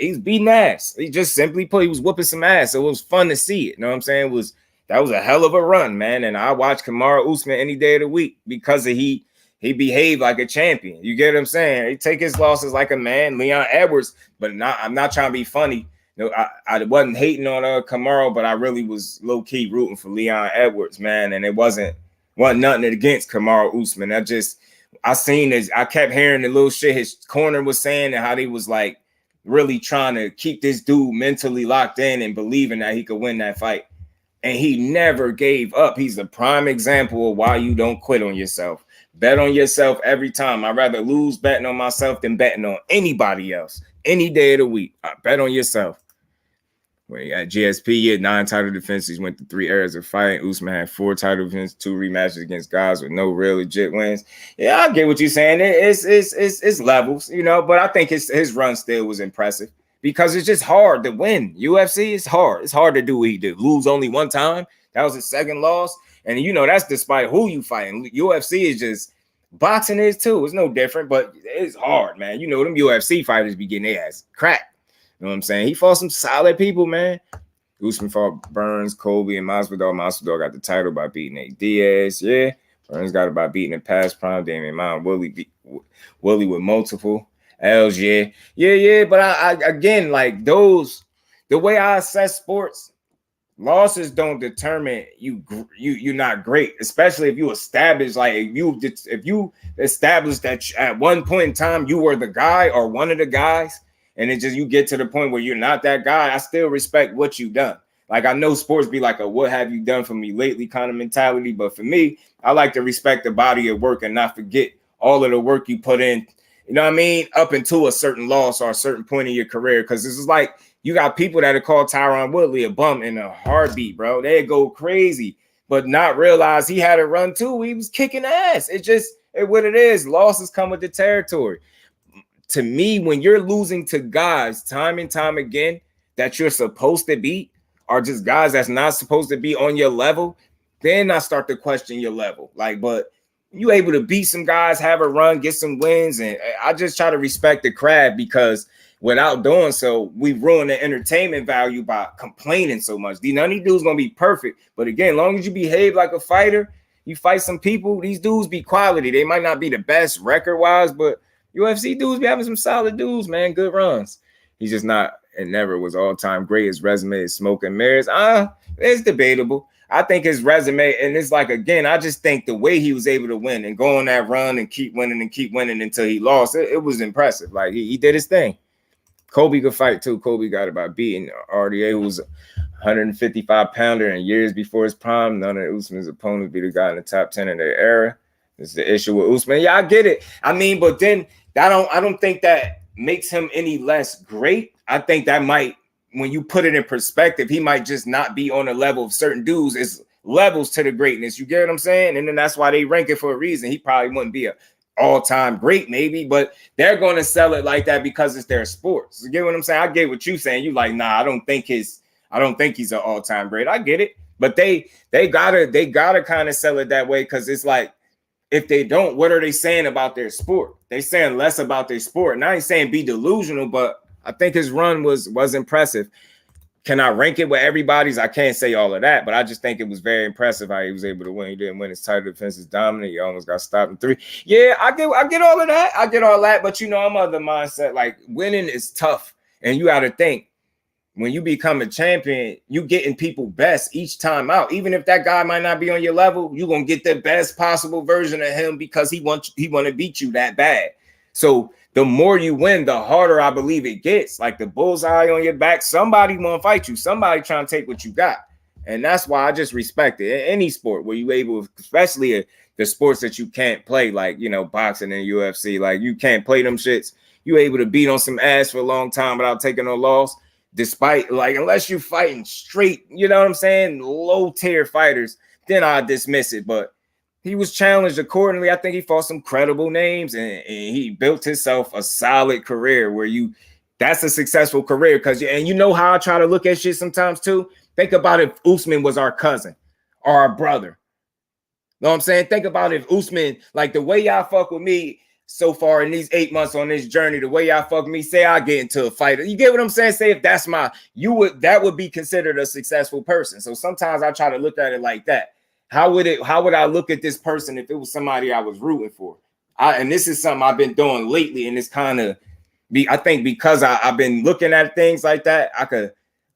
He was beating ass. He just simply put, he was whooping some ass. So it was fun to see it. You know what I'm saying? That was a hell of a run, man. And I watch Kamaru Usman any day of the week because he behaved like a champion. You get what I'm saying? He take his losses like a man. Leon Edwards, but I'm not trying to be funny. No, I wasn't hating on Kamaru, but I really was low key rooting for Leon Edwards, man. And it wasn't nothing against Kamaru Usman. I seen this. I kept hearing the little shit his corner was saying and how they was like really trying to keep this dude mentally locked in and believing that he could win that fight. And he never gave up. He's the prime example of why you don't quit on yourself. Bet on yourself every time. I'd rather lose betting on myself than betting on anybody else. Any day of the week, I bet on yourself. When he had GSP, he had 9 title defenses, went through 3 eras of fighting. Usman had 4 title defenses, 2 rematches against guys with no real legit wins. Yeah, I get what you're saying. It's levels, you know, but I think his run still was impressive because it's just hard to win. UFC is hard. It's hard to do what he did. Lose only 1 time. That was his second loss. And, you know, that's despite who you fighting. UFC is just boxing is too. It's no different, but it's hard, man. You know, them UFC fighters be getting their ass cracked. You know what I'm saying? He fought some solid people, man. Usman fought Burns, Colby, and Masvidal. Masvidal got the title by beating Nate Diaz. Yeah. Hearns got about beating in past prime. Damian Mount, Willie with multiple L's. Yeah. But I again, like those, the way I assess sports, losses don't determine you're not great, especially if you establish, like if you establish that at one point in time you were the guy or one of the guys, and it just you get to the point where you're not that guy. I still respect what you've done. Like I know sports be like a what have you done for me lately kind of mentality, but for me, I like to respect the body of work and not forget all of the work you put in. You know what I mean? Up until a certain loss or a certain point in your career, because this is like you got people that are called Tyron Woodley a bum in a heartbeat, bro. They go crazy, but not realize he had a run too. He was kicking ass. It's what it is. Losses come with the territory. To me, when you're losing to guys time and time again that you're supposed to beat, are just guys that's not supposed to be on your level, then I start to question your level. Like, but you able to beat some guys, have a run, get some wins, and I just try to respect the craft, because without doing so, we ruin the entertainment value by complaining so much. None of these dudes gonna be perfect, but again, as long as you behave like a fighter, you fight some people, these dudes be quality. They might not be the best record-wise, but UFC dudes be having some solid dudes, man, good runs. He's just not, and never was all-time great. His resume is smoke and mirrors. It's debatable. I think his resume, and it's like, again, I just think the way he was able to win and go on that run and keep winning until he lost, it was impressive. Like, he did his thing. Kobe could fight too. Kobe got about beating RDA, who was 155-pounder, and years before his prime, none of Usman's opponents be the guy in the top 10 in their era. This is the issue with Usman. Yeah, I get it. I mean, but then I don't think that makes him any less great. I think that might, when you put it in perspective, he might just not be on the level of certain dudes. It's levels to the greatness. You get what I'm saying? And then that's why they rank it for a reason. He probably wouldn't be a all-time great, maybe, but they're going to sell it like that because it's their sports. You get what I'm saying? I get what you're saying. You like, nah, I don't think he's an all-time great. I get it, but they gotta kind of sell it that way, because it's like, if they don't, what are they saying about their sport? They saying less about their sport. And I ain't saying be delusional, but I think his run was impressive. Can I rank it with everybody's? I can't say all of that, but I just think it was very impressive how he was able to win. He didn't win his title defense is dominant. He almost got stopped in 3. Yeah, I get all of that. I get all that, but I'm of the mindset, like, winning is tough. And you got to think, when you become a champion, you getting people best each time out. Even if that guy might not be on your level, you're going to get the best possible version of him, because he want to beat you that bad. So the more you win, the harder I believe it gets. Like the bullseye on your back, somebody want to fight you. Somebody trying to take what you got. And that's why I just respect it. In any sport where you able, especially the sports that you can't play, like, boxing and UFC, like you can't play them shits. You able to beat on some ass for a long time without taking no loss. Despite, like, unless you're fighting straight, you know what I'm saying, low tier fighters, then I dismiss it. But he was challenged accordingly. I think he fought some credible names, and he built himself a solid career where that's a successful career. And you know how I try to look at shit sometimes too? Think about if Usman was our cousin or our brother. You know what I'm saying? Think about if Usman, like the way y'all fuck with me so far in these 8 months on this journey, the way y'all fuck me, say I get into a fight. You get what I'm saying? Say if that's that would be considered a successful person. So sometimes I try to look at it like that. How would I look at this person if it was somebody I was rooting for? And this is something I've been doing lately, and it's kind of I think because I've been looking at things like that,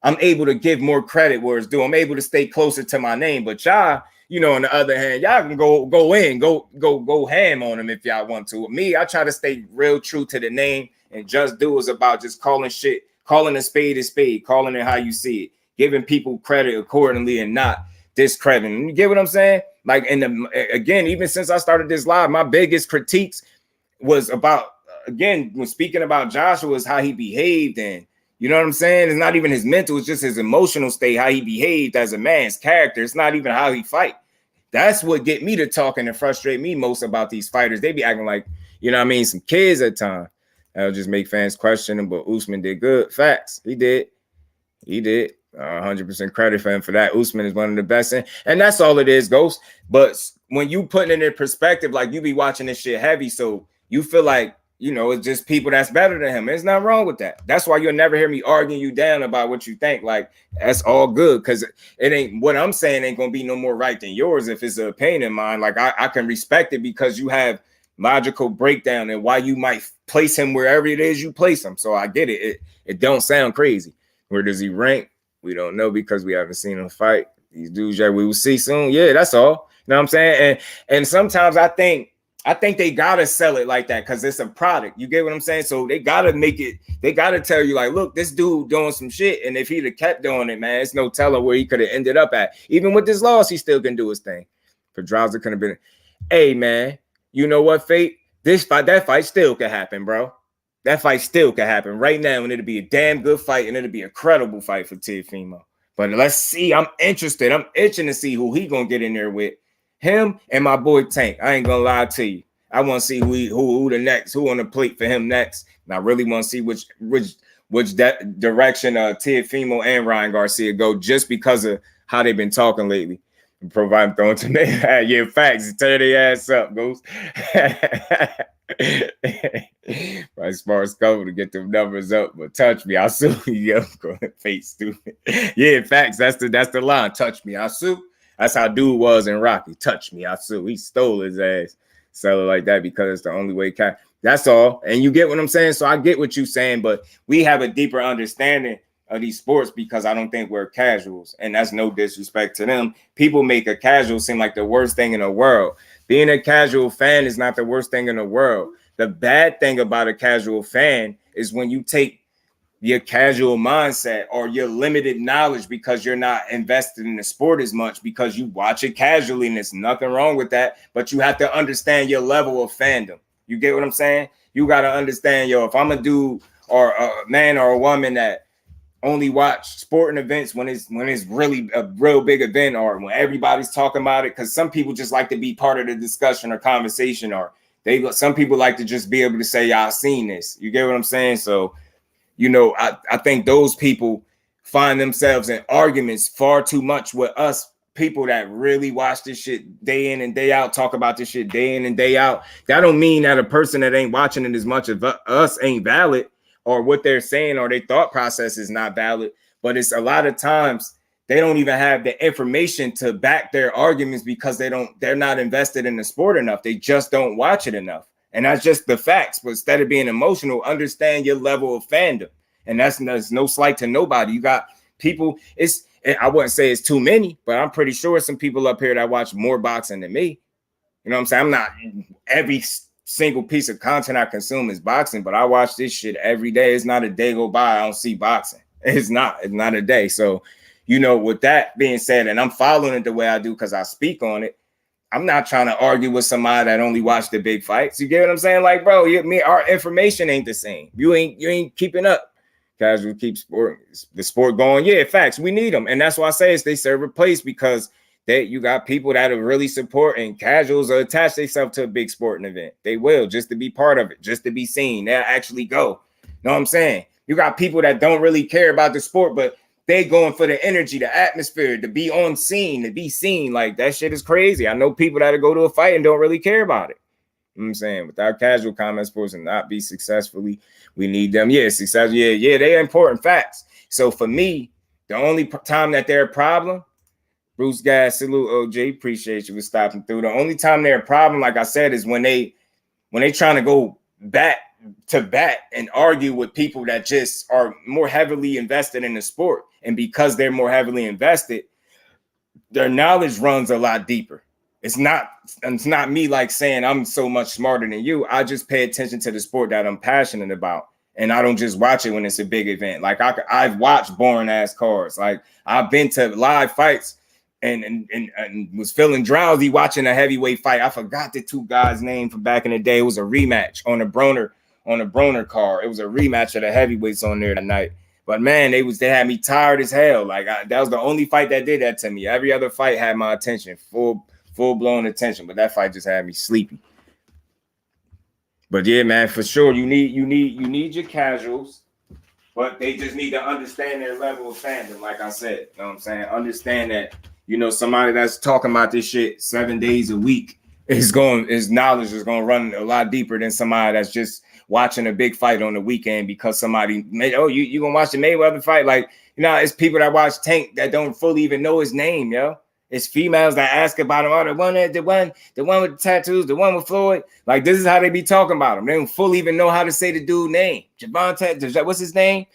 I'm able to give more credit where it's due. I'm able to stay closer to my name. But y'all, on the other hand, y'all can go ham on them if y'all want to. With me, I try to stay real true to the name, and Just Do is about just calling a spade, calling it how you see it, giving people credit accordingly and not discrediting. You get what I'm saying? Like, again, even since I started this live, my biggest critiques was about, again, when speaking about Joshua, is how he behaved. And you know what I'm saying? It's not even his mental, it's just his emotional state, how he behaved as a man, his character. It's not even how he fight. That's what get me to talking and frustrate me most about these fighters. They be acting like, some kids at times. That'll just make fans question him, but Usman did good. Facts. He did. 100% credit for him for that. Usman is one of the best. And that's all it is, Ghost. But when you putting it in perspective, like you be watching this shit heavy, so you feel like, you know, it's just people that's better than him. There's nothing wrong with that. That's why you'll never hear me arguing you down about what you think. Like, that's all good, because it ain't what I'm saying ain't gonna be no more right than yours if it's an opinion of mine. Like, I can respect it because you have logical breakdown and why you might place him wherever it is you place him. So I get it. It don't sound crazy. Where does he rank? We don't know because we haven't seen him fight. These dudes that we will see soon. Yeah, that's all. You know what I'm saying? And sometimes I think they gotta sell it like that because it's a product. You get what I'm saying? So they gotta make it, they gotta tell you, like, look, this dude doing some shit. And if he'd have kept doing it, man, it's no telling where he could have ended up at. Even with this loss, he still can do his thing. Pedraza could have been, hey man, you know what, Fate? That fight still could happen, bro. That fight still could happen right now, and it'll be a damn good fight, and it'll be a credible fight for Teofimo. But let's see. I'm interested. I'm itching to see who he gonna get in there with. Him and my boy Tank. I ain't gonna lie to you. I want to see who the next, who on the plate for him next. And I really want to see which direction Teofimo and Ryan Garcia go, just because of how they've been talking lately. Provide throwing to me. Yeah, facts. Tear their ass up, Ghost. My smart cover to get them numbers up, but touch me, I'll sue you. I'm going to face stupid. Yeah, facts. That's the line. Touch me, I'll sue. That's how dude was in Rocky. Touch me, I'll sue. He stole his ass. Sell it like that because it's the only way. That's all. And you get what I'm saying? So I get what you're saying, but we have a deeper understanding of these sports because I don't think we're casuals, and that's no disrespect to them. People make a casual seem like the worst thing in the world. Being a casual fan is not the worst thing in the world. The bad thing about a casual fan is when you take your casual mindset or your limited knowledge because you're not invested in the sport as much because you watch it casually, and there's nothing wrong with that, but you have to understand your level of fandom. You get what I'm saying? You got to understand, if I'm a dude or a man or a woman that only watch sporting events when it's really a real big event or when everybody's talking about it, because some people just like to be part of the discussion or conversation, or some people like to just be able to say, yeah, I've seen this. You get what I'm saying? So, I think those people find themselves in arguments far too much with us people that really watch this shit day in and day out, talk about this shit day in and day out. That don't mean that a person that ain't watching it as much as us ain't valid, or what they're saying or their thought process is not valid. But it's a lot of times they don't even have the information to back their arguments because they're not invested in the sport enough. They just don't watch it enough. And that's just the facts. But instead of being emotional, understand your level of fandom. And that's no slight to nobody. You got people, I wouldn't say it's too many, but I'm pretty sure some people up here that watch more boxing than me. You know what I'm saying? I'm not every single piece of content I consume is boxing, but I watch this shit every day. It's not a day go by I don't see boxing. It's not a day. So, with that being said, and I'm following it the way I do because I speak on it, I'm not trying to argue with somebody that only watched the big fights. You get what I'm saying? Like, bro, our information ain't the same. You ain't keeping up. Casual keep the sport going. Yeah, facts. We need them. And that's why I say they serve a place, because you got people that are really supporting. Casuals will attach themselves to a big sporting event. They will, just to be part of it, just to be seen. They'll actually go. You know what I'm saying? You got people that don't really care about the sport, but they going for the energy, the atmosphere, to be on scene, to be seen. Like, that shit is crazy. I know people that go to a fight and don't really care about it. You know what I'm saying? Without casual combat sports and not be successfully, we need them. Yeah, success. Yeah, they are important facts. So for me, the only time that they're a problem, Bruce Gas, salute OJ, appreciate you for stopping through. The only time they're a problem, like I said, is when they trying to go back to bat and argue with people that just are more heavily invested in the sport. And because they're more heavily invested, their knowledge runs a lot deeper. It's not me like saying I'm so much smarter than you. I just pay attention to the sport that I'm passionate about. And I don't just watch it when it's a big event. Like, I've watched boring ass cards. Like, I've been to live fights and was feeling drowsy watching a heavyweight fight. I forgot the two guys' name from back in the day. It was a rematch on a Broner card. It was a rematch of the heavyweights on there that night. But man, they had me tired as hell. Like, that was the only fight that did that to me. Every other fight had my attention, full blown attention. But that fight just had me sleepy. But yeah, man, for sure, you need your casuals, but they just need to understand their level of fandom. Like I said, you know what I'm saying? Understand that, somebody that's talking about this shit 7 days a week his knowledge is going to run a lot deeper than somebody that's just watching a big fight on the weekend because somebody made, oh, you gonna watch the Mayweather fight? Like, you know, it's people that watch Tank that don't fully even know his name, yo. It's females that ask about him. Oh, the one with the tattoos, the one with Floyd. Like, this is how they be talking about him. They don't fully even know how to say the dude's name. Javante, what's his name?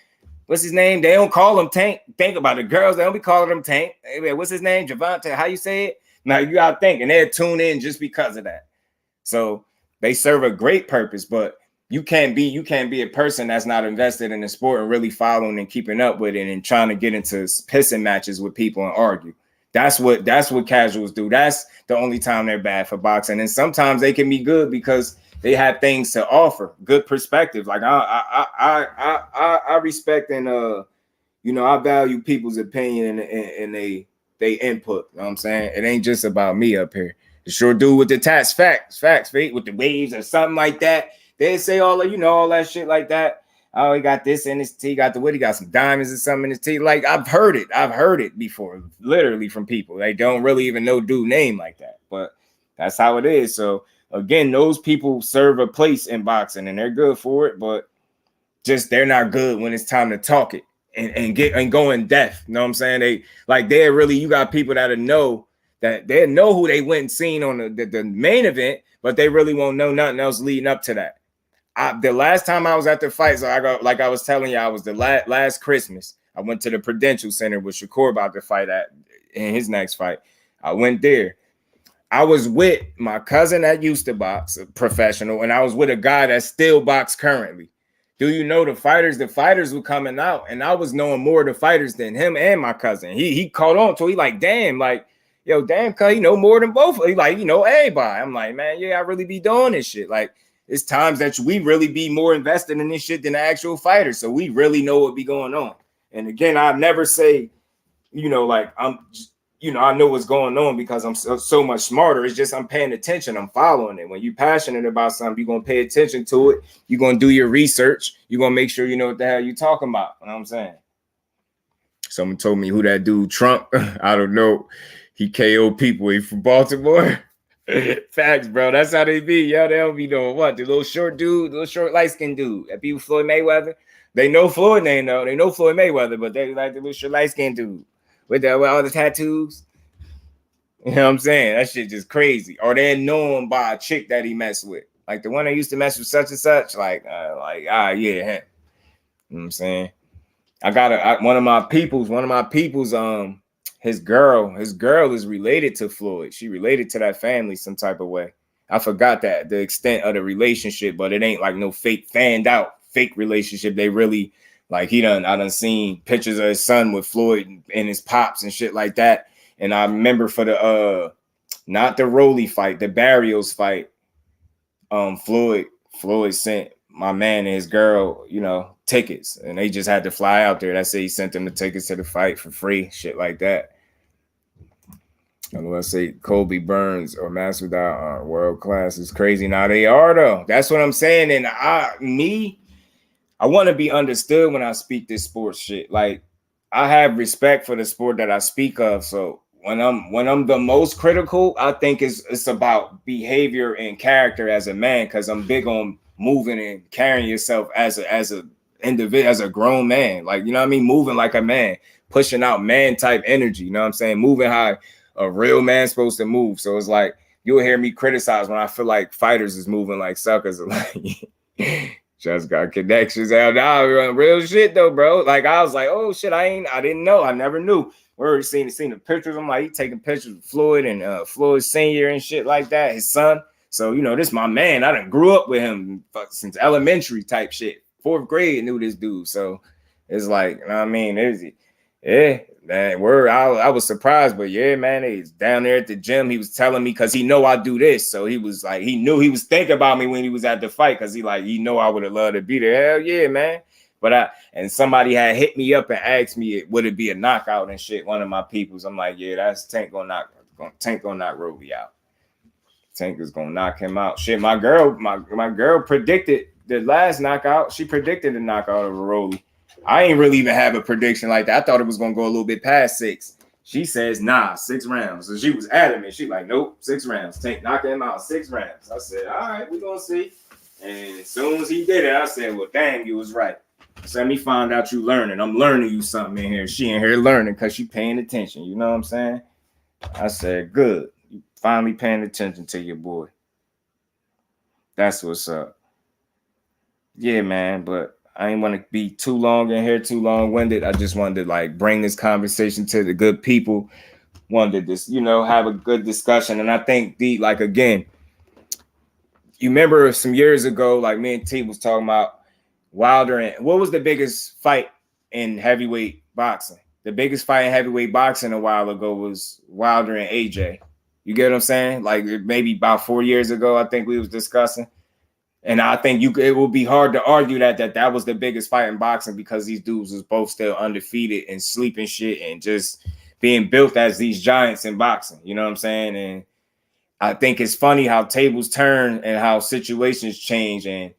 What's his name? They don't call him Tank. Think about it. Girls, they don't be calling him Tank. Hey, what's his name? Javante. How you say it? Now you gotta think, and they'll tune in just because of that. So they serve a great purpose, but you can't be a person that's not invested in the sport and really following and keeping up with it and trying to get into pissing matches with people and argue. That's what casuals do. That's the only time they're bad for boxing. And sometimes they can be good because they have things to offer, good perspective. Like I respect and you know, I value people's opinion and they input. You know what I'm saying? It ain't just about me up here. The sure dude with the tats, facts, with the waves or something like that. They say all of, you know, all that shit like that. Oh, he got this in his teeth. He got some diamonds or something in his teeth. Like, I've heard it before, literally from people. They don't really even know dude name like that. But that's how it is. So again, those people serve a place in boxing and they're good for it, but just they're not good when it's time to talk it and go in depth. You know what I'm saying? They're really, you got people that know who they went and seen on the main event, but they really won't know nothing else leading up to that. The last time I was at the fight, so I was telling you, I was the last Christmas. I went to the Prudential Center with Shakur about to fight in his next fight. I went there. I was with my cousin that used to box, a professional, and I was with a guy that still box currently. Do you know the fighters? The fighters were coming out, and I was knowing more of the fighters than him and my cousin. He caught on to. He like, damn, like, yo, damn, cuz he know more than both. He like, you know, everybody. I'm like, man, yeah, I really be doing this shit. Like, it's times that we really be more invested in this shit than the actual fighters. So we really know what be going on. And again, I never say, you know, like I know what's going on because I'm so much smarter. It's just I'm paying attention. I'm following it. When you're passionate about something, you're going to pay attention to it. You're going to do your research. You're going to make sure you know what the hell you're talking about. You know what I'm saying? Someone told me who that dude, Trump. I don't know. He KO'd people. He from Baltimore. Facts, bro. That's how they be. Yo, they don't be doing what? The little short dude, the little short light-skinned dude. That be with Floyd Mayweather. They know Floyd name though. They know Floyd Mayweather, but they like the little short light-skinned dude with all the tattoos. You know what I'm saying? That shit just crazy. Or they're known by a chick that he messed with. Like the one that used to mess with such and such. Yeah, him. You know what I'm saying? I got one of my people's, his girl is related to Floyd. She related to that family some type of way. I forgot that the extent of the relationship, but it ain't like no fake fanned out fake relationship. They really like I done seen pictures of his son with Floyd and his pops and shit like that. And I remember for the not the Rolly fight, the Barrios fight, Floyd sent my man and his girl, you know, tickets, and they just had to fly out there. That's it. He sent them the tickets to the fight for free, shit like that. And let's say Kobe Burns or Masvidal are world class. It's crazy. Now they are though. That's what I'm saying. And I want to be understood when I speak this sports shit. Like I have respect for the sport that I speak of. So when I'm the most critical, I think it's about behavior and character as a man, because I'm big on moving and carrying yourself as a individual, as a grown man. Like, you know what I mean? Moving like a man, pushing out man type energy. You know what I'm saying? Moving how a real man's supposed to move. So it's like you'll hear me criticize when I feel like fighters is moving like suckers. Like just got connections out now. Real shit though, bro. Like I was like, oh shit, I didn't know. I never knew. We already seen the pictures. I'm like, he taking pictures of Floyd and Floyd Senior and shit like that, his son. So, you know, this my man. I done grew up with him since elementary type shit. 4th grade knew this dude. So it's like, you know what I mean? Yeah, man, I was surprised, but yeah, man, he's down there at the gym. He was telling me because he know I do this. So he was like, he knew he was thinking about me when he was at the fight because he know I would have loved to be there. Hell yeah, man. But and somebody had hit me up and asked me, would it be a knockout and shit? One of my peoples. I'm like, yeah, that's Tank gonna knock Roby out. Tank is gonna knock him out. Shit, my girl predicted the last knockout. She predicted the knockout of Roly. I ain't really even have a prediction like that. I thought it was gonna go a little bit past 6. She says, nah, 6 rounds. So she was adamant. She like, nope, 6 rounds. Tank knocking him out 6 rounds. I said, all right, we're gonna see. And as soon as he did it, I said, well, dang, you was right. So let me find out you learning. I'm learning you something in here. She in here learning because she paying attention. You know what I'm saying? I said, good. You finally paying attention to your boy. That's what's up. Yeah, man. But I ain't want to be too long in here, too long-winded. I just wanted to like bring this conversation to the good people. Wanted this, have a good discussion. And I think like again, you remember some years ago, like me and T was talking about Wilder and what was the biggest fight in heavyweight boxing? The biggest fight in heavyweight boxing a while ago was Wilder and AJ. You get what I'm saying? Like maybe about 4 years ago, I think we was discussing. And I think it will be hard to argue that was the biggest fight in boxing because these dudes was both still undefeated and sleeping shit and just being built as these giants in boxing. You know what I'm saying? And I think it's funny how tables turn and how situations change. And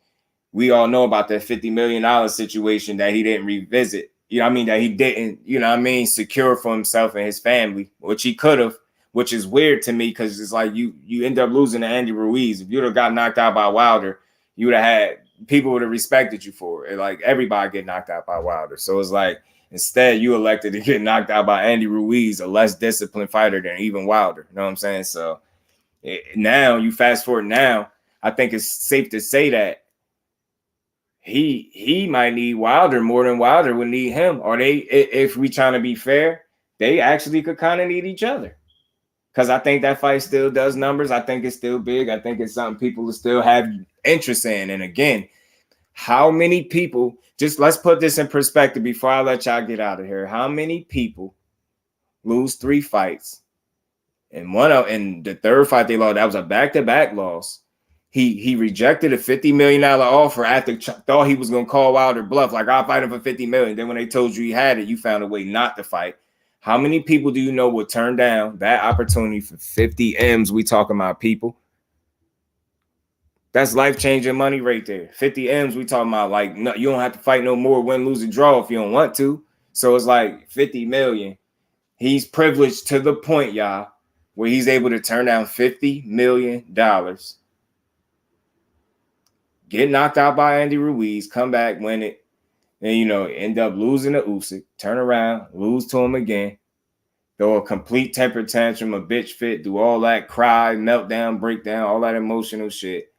we all know about that $50 million situation that he didn't revisit. You know what I mean? That he didn't, secure for himself and his family, which he could have, which is weird to me because it's like you end up losing to Andy Ruiz. If you'd have got knocked out by Wilder, you would have had people would have respected you for it. Like everybody get knocked out by Wilder. So it's like instead you elected to get knocked out by Andy Ruiz, a less disciplined fighter than even Wilder. You know what I'm saying? So now you fast forward now, I think it's safe to say that he might need Wilder more than Wilder would need him. Or if we trying to be fair, they actually could kind of need each other. Because I think that fight still does numbers. I think it's still big. I think it's something people still have interest in. And again, how many people, just let's put this in perspective before I let y'all get out of here. How many people lose 3 fights? And the third fight they lost, that was a back-to-back loss. He rejected a $50 million offer after thought he was going to call Wilder bluff. Like, I'll fight him for $50 million. Then when they told you he had it, you found a way not to fight. How many people do you know would turn down that opportunity for 50 M's? We talking about people. That's life-changing money right there. 50 M's, we talking about like, no, you don't have to fight no more, win, lose, and draw if you don't want to. So it's like 50 million. He's privileged to the point, y'all, where he's able to turn down $50 million, get knocked out by Andy Ruiz, come back, win it, and, end up losing to Usyk, turn around, lose to him again, throw a complete temper tantrum, a bitch fit, do all that, cry, meltdown, breakdown, all that emotional shit,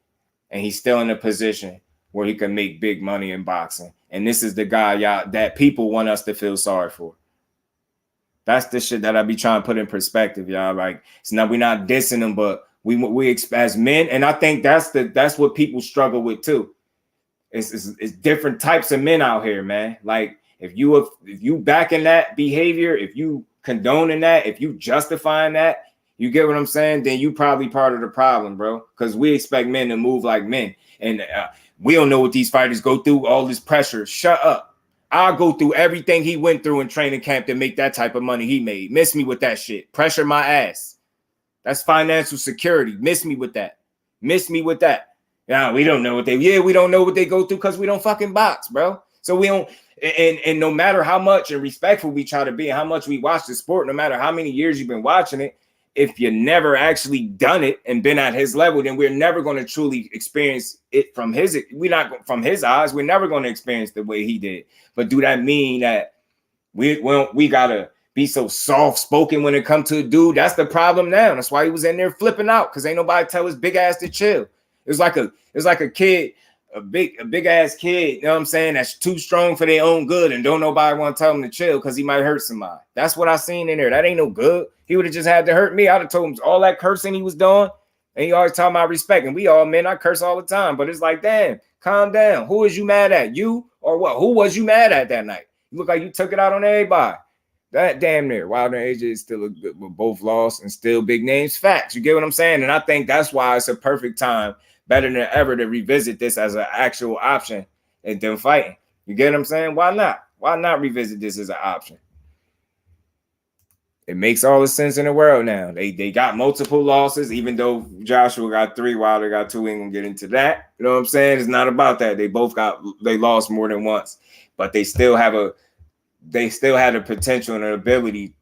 and he's still in a position where he can make big money in boxing. And this is the guy, y'all, that people want us to feel sorry for. That's the shit that I be trying to put in perspective, y'all. Like, it's not, we're not dissing them, but we as men, and I think that's what people struggle with too. It's different types of men out here, man. Like if you backing that behavior, if you condoning that, if you justifying that, you get what I'm saying? Then you probably part of the problem, bro. Because we expect men to move like men, and we don't know what these fighters go through. All this pressure. Shut up. I'll go through everything he went through in training camp to make that type of money he made. Miss me with that shit. Pressure my ass. That's financial security. Miss me with that. Miss me with that. Yeah, we don't know what we don't know what they go through because we don't fucking box, bro. So we don't, and no matter how much and respectful we try to be and how much we watch the sport, no matter how many years you've been watching it, if you never actually done it and been at his level, then we're never going to truly experience it from his eyes. We're never going to experience the way he did. But do that mean that we gotta be so soft-spoken when it comes to a dude? That's the problem now. That's why he was in there flipping out, because ain't nobody tell his big ass to chill. It's like a kid, a big ass kid, you know what I'm saying, that's too strong for their own good and don't nobody want to tell him to chill because he might hurt somebody. That's what I seen in there. That ain't no good. He would have just had to hurt me. I'd have told him all that cursing he was doing. And he always talking about respect. And we all men, I curse all the time. But it's like, damn, calm down. Who is you mad at? You or what? Who was you mad at that night? You look like you took it out on everybody. That damn near. Wilder and AJ is still a good, both lost and still big names. Facts. You get what I'm saying? And I think that's why it's a perfect time, better than ever, to revisit this as an actual option and then fighting. You get what I'm saying? Why not? Why not revisit this as an option? It makes all the sense in the world now. They got multiple losses, even though Joshua got 3, Wilder got 2. We ain't gonna get into that. You know what I'm saying? It's not about that. They lost more than once, but they still had a potential and an ability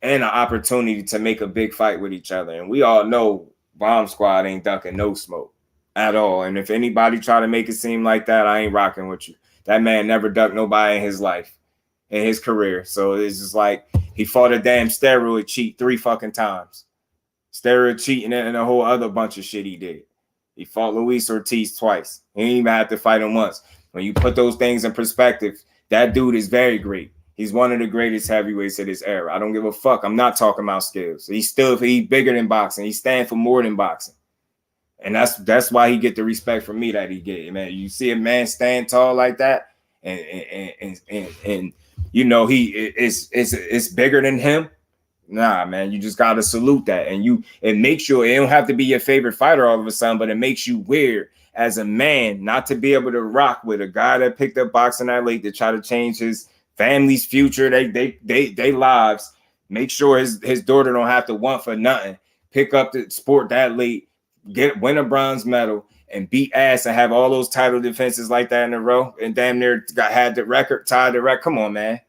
and an opportunity to make a big fight with each other. And we all know Bomb Squad ain't ducking no smoke. at all. And if anybody try to make it seem like that, I ain't rocking with you. That man never ducked nobody in his life, in his career. So it's just like he fought a damn steroid cheat 3 fucking times. Steroid cheating and a whole other bunch of shit he did. He fought Luis Ortiz twice. He didn't even have to fight him once. When you put those things in perspective, that dude is very great. He's one of the greatest heavyweights of this era. I don't give a fuck. I'm not talking about skills. He's bigger than boxing. He stands for more than boxing. And that's why he get the respect from me that he get. Man, you see a man stand tall like that, and you know it's bigger than him. Nah, man, you just gotta salute that. And it makes you, it don't have to be your favorite fighter all of a sudden, but it makes you weird as a man not to be able to rock with a guy that picked up boxing that late to try to change his family's future, they lives. Make sure his daughter don't have to want for nothing. Pick up the sport that late, win a bronze medal, and beat ass and have all those title defenses like that in a row, and damn near tied the record. Come on, man.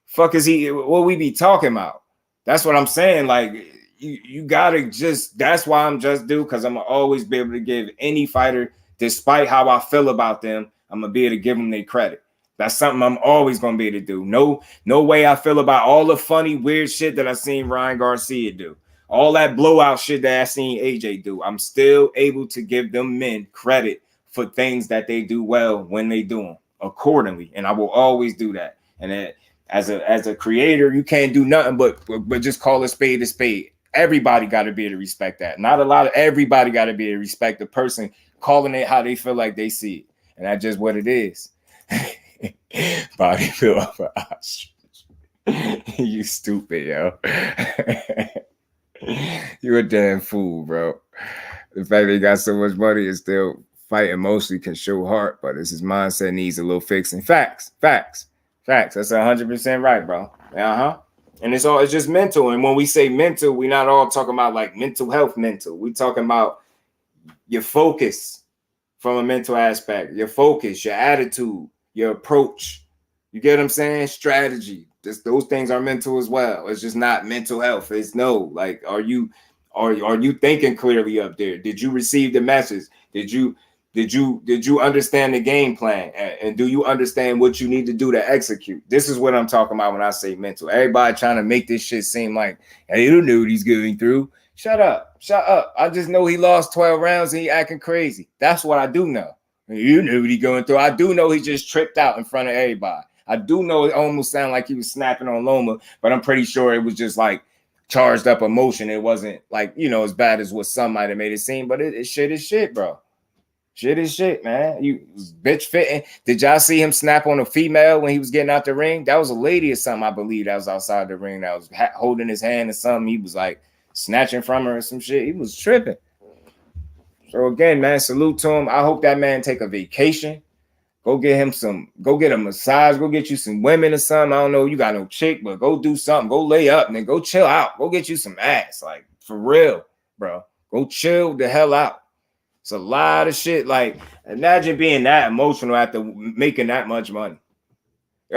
Fuck is he? What we be talking about? That's what I'm saying. Like you gotta just. That's why I'm just due, because I'm gonna always be able to give any fighter, despite how I feel about them, I'm gonna be able to give them their credit. That's something I'm always gonna be able to do. No way I feel about all the funny, weird shit that I seen Ryan Garcia do. All that blowout shit that I seen AJ do. I'm still able to give them men credit for things that they do well when they do them accordingly. And I will always do that. And as a creator, you can't do nothing but just call a spade a spade. Everybody got to be able to respect that. Everybody got to be able to respect the person calling it how they feel like they see it. And that's just what it is. Body feel for us. You stupid, yo. You a damn fool, bro. The fact they got so much money and still fighting mostly can show heart, but his mindset needs a little fixing. Facts. That's 100% right, bro. And it's just mental. And when we say mental, we're not all talking about like mental health. We talking about your focus from a mental aspect, your focus, your attitude, your approach. You get what I'm saying? Strategy. Those things are mental as well. It's just not mental health. It's like, are you thinking clearly up there? Did you receive the message? Did you understand the game plan? And do you understand what you need to do to execute? This is what I'm talking about when I say mental. Everybody trying to make this shit seem like, hey, you don't know what he's going through. Shut up. I just know he lost 12 rounds and he acting crazy. That's what I do know. You knew what he going through. I do know he just tripped out in front of everybody. I do know it almost sounded like he was snapping on Loma, but I'm pretty sure it was just like charged up emotion. It wasn't like, as bad as what some might have made it seem, but it shit is shit, bro. Shit is shit, man. You bitch fitting. Did y'all see him snap on a female when he was getting out the ring? That was a lady or something, I believe, that was outside the ring that was holding his hand or something. He was like snatching from her or some shit. He was tripping. So again, man, salute to him. I hope that man take a vacation. Go get a massage. Go get you some women or something. I don't know. You got no chick, but go do something. Go lay up and then go chill out. Go get you some ass. Like, for real, bro. Go chill the hell out. It's a lot of shit. Like, imagine being that emotional after making that much money.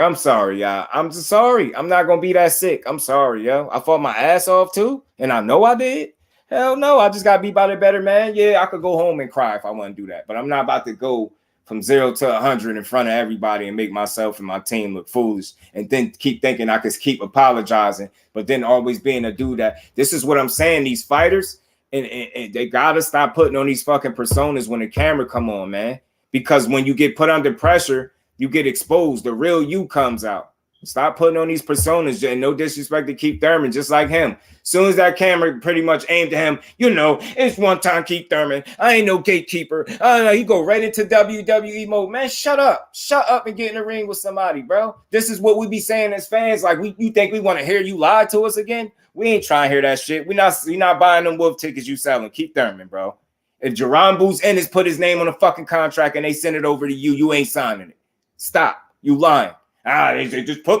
I'm sorry, y'all. I'm just sorry. I'm not going to be that sick. I'm sorry, yo. I fought my ass off too, and I know I did. Hell no. I just got beat by the better man. Yeah, I could go home and cry if I want to do that, but I'm not about to go from 0 to 100 in front of everybody and make myself and my team look foolish and then keep thinking I could keep apologizing, but then always being a dude that this is what I'm saying. These fighters, and they got to stop putting on these fucking personas when the camera come on, man, because when you get put under pressure, you get exposed. The real you comes out. Stop putting on these personas. And no disrespect to Keith Thurman, just like him. Soon as that camera pretty much aimed at him, it's one time Keith Thurman. I ain't no gatekeeper. You go right into WWE mode. Man, shut up. Shut up and get in the ring with somebody, bro. This is what we be saying as fans. Like, you think we want to hear you lie to us again? We ain't trying to hear that shit. We not buying them wolf tickets you selling. Keith Thurman, bro. If Jerron Boots Ennis put his name on a fucking contract and they send it over to you, you ain't signing it. Stop. You lying. They just put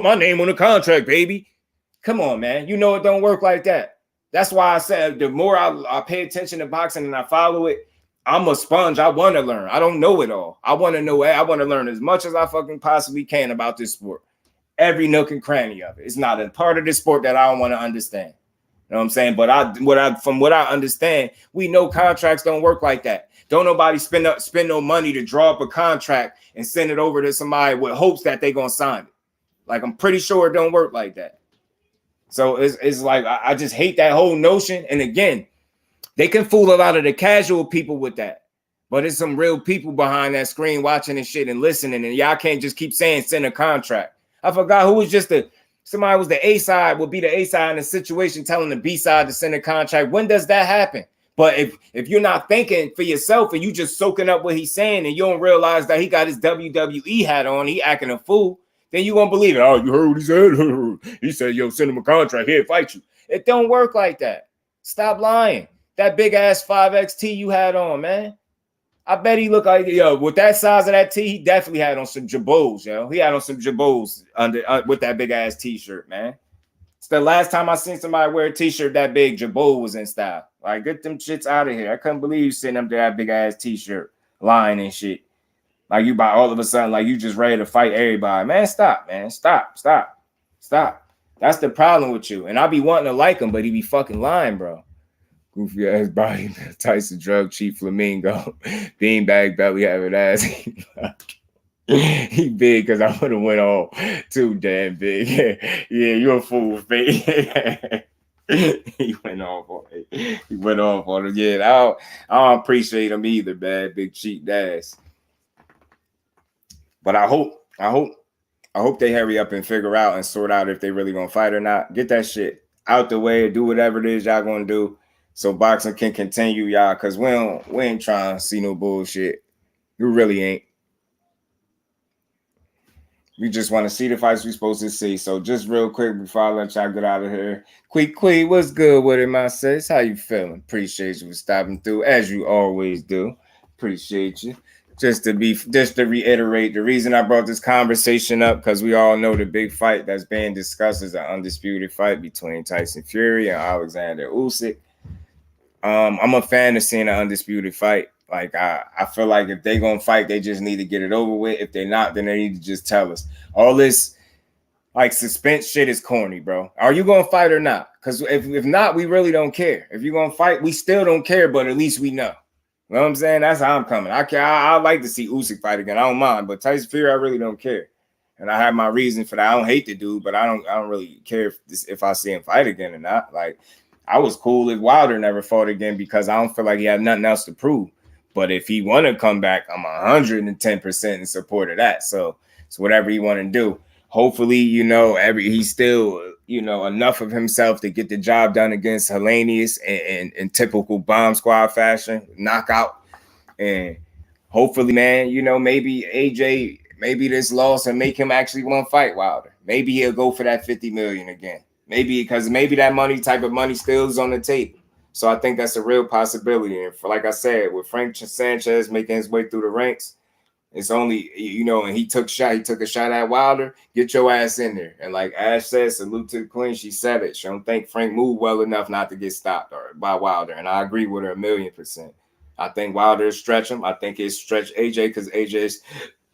my name on the contract, baby. Come on, man. You know it don't work like that. That's why I said the more I pay attention to boxing and I follow it, I'm a sponge. I want to learn. I don't know it all. I want to know it. I want to learn as much as I fucking possibly can about this sport. Every nook and cranny of it. It's not a part of this sport that I don't want to understand. You know what I'm saying? But from what I understand, we know contracts don't work like that. Don't nobody spend no money to draw up a contract and send it over to somebody with hopes that they're gonna sign it. Like, I'm pretty sure it don't work like that. So it's like I just hate that whole notion. And again, they can fool a lot of the casual people with that. But it's some real people behind that screen watching this shit and listening. And y'all can't just keep saying send a contract. I forgot who was just somebody was the A side, would be the A side in a situation telling the B side to send a contract. When does that happen? But if you're not thinking for yourself and you just soaking up what he's saying and you don't realize that he got his WWE hat on, he acting a fool, then you won't believe it. Oh, you heard what he said? He said, yo, send him a contract, he'll fight you. It don't work like that. Stop lying. That big ass 5XT you had on, man. I bet he looked like, yo, with that size of that tee, he definitely had on some Jabos, yo. He had on some Jabos with that big ass t-shirt, man. It's the last time I seen somebody wear a t-shirt that big. Jabot was in style. Like, get them shits out of here. I couldn't believe you sitting up there that big ass t-shirt, lying and shit. Like, you by all of a sudden, like you just ready to fight everybody. Man, stop, man. Stop. That's the problem with you. And I be wanting to like him, but he be fucking lying, bro. Goofy ass body, Tyson drug cheap flamingo, beanbag belly having ass. He big because I would have went all too damn big. Yeah, you're a fool, baby. He went off on it. He went off on it. Yeah, I don't appreciate him either, man. Big cheap ass. But I hope they hurry up and figure out and sort out if they really gonna fight or not. Get that shit out the way. Do whatever it is y'all gonna do, so boxing can continue, y'all. Cause we ain't trying to see no bullshit. We really ain't. We just want to see the fights we supposed to see. So just real quick before I let y'all get out of here. Quick, what's good with it, my sis? How you feeling? Appreciate you for stopping through, as you always do. Appreciate you. Just to reiterate, the reason I brought this conversation up, because we all know the big fight that's being discussed is an undisputed fight between Tyson Fury and Oleksandr Usyk. I'm a fan of seeing an undisputed fight. Like, I feel like if they're going to fight, they just need to get it over with. If they're not, then they need to just tell us. All this, like, suspense shit is corny, bro. Are you going to fight or not? Because if not, we really don't care. If you're going to fight, we still don't care, but at least we know. You know what I'm saying? That's how I'm coming. I like to see Usyk fight again. I don't mind. But Tyson Fury, I really don't care. And I have my reason for that. I don't hate the dude, but I don't really care if I see him fight again or not. Like, I was cool if Wilder never fought again because I don't feel like he had nothing else to prove. But if he want to come back, I'm 110% in support of that. So it's whatever he want to do. Hopefully, he's still, enough of himself to get the job done against Hellenius in typical bomb squad fashion, knockout. And hopefully, man, maybe AJ, maybe this loss and make him actually want to fight Wilder. Maybe he'll go for that $50 million again. Maybe because that type of money still is on the table. So I think that's a real possibility. And for, like I said, with Frank Sanchez making his way through the ranks, it's only, and he took a shot at Wilder, get your ass in there. And like Ash said, salute to the queen, she said it. She don't think Frank moved well enough not to get stopped by Wilder. And I agree with her 1,000,000%. I think Wilder is stretch him. I think it's stretch AJ because AJ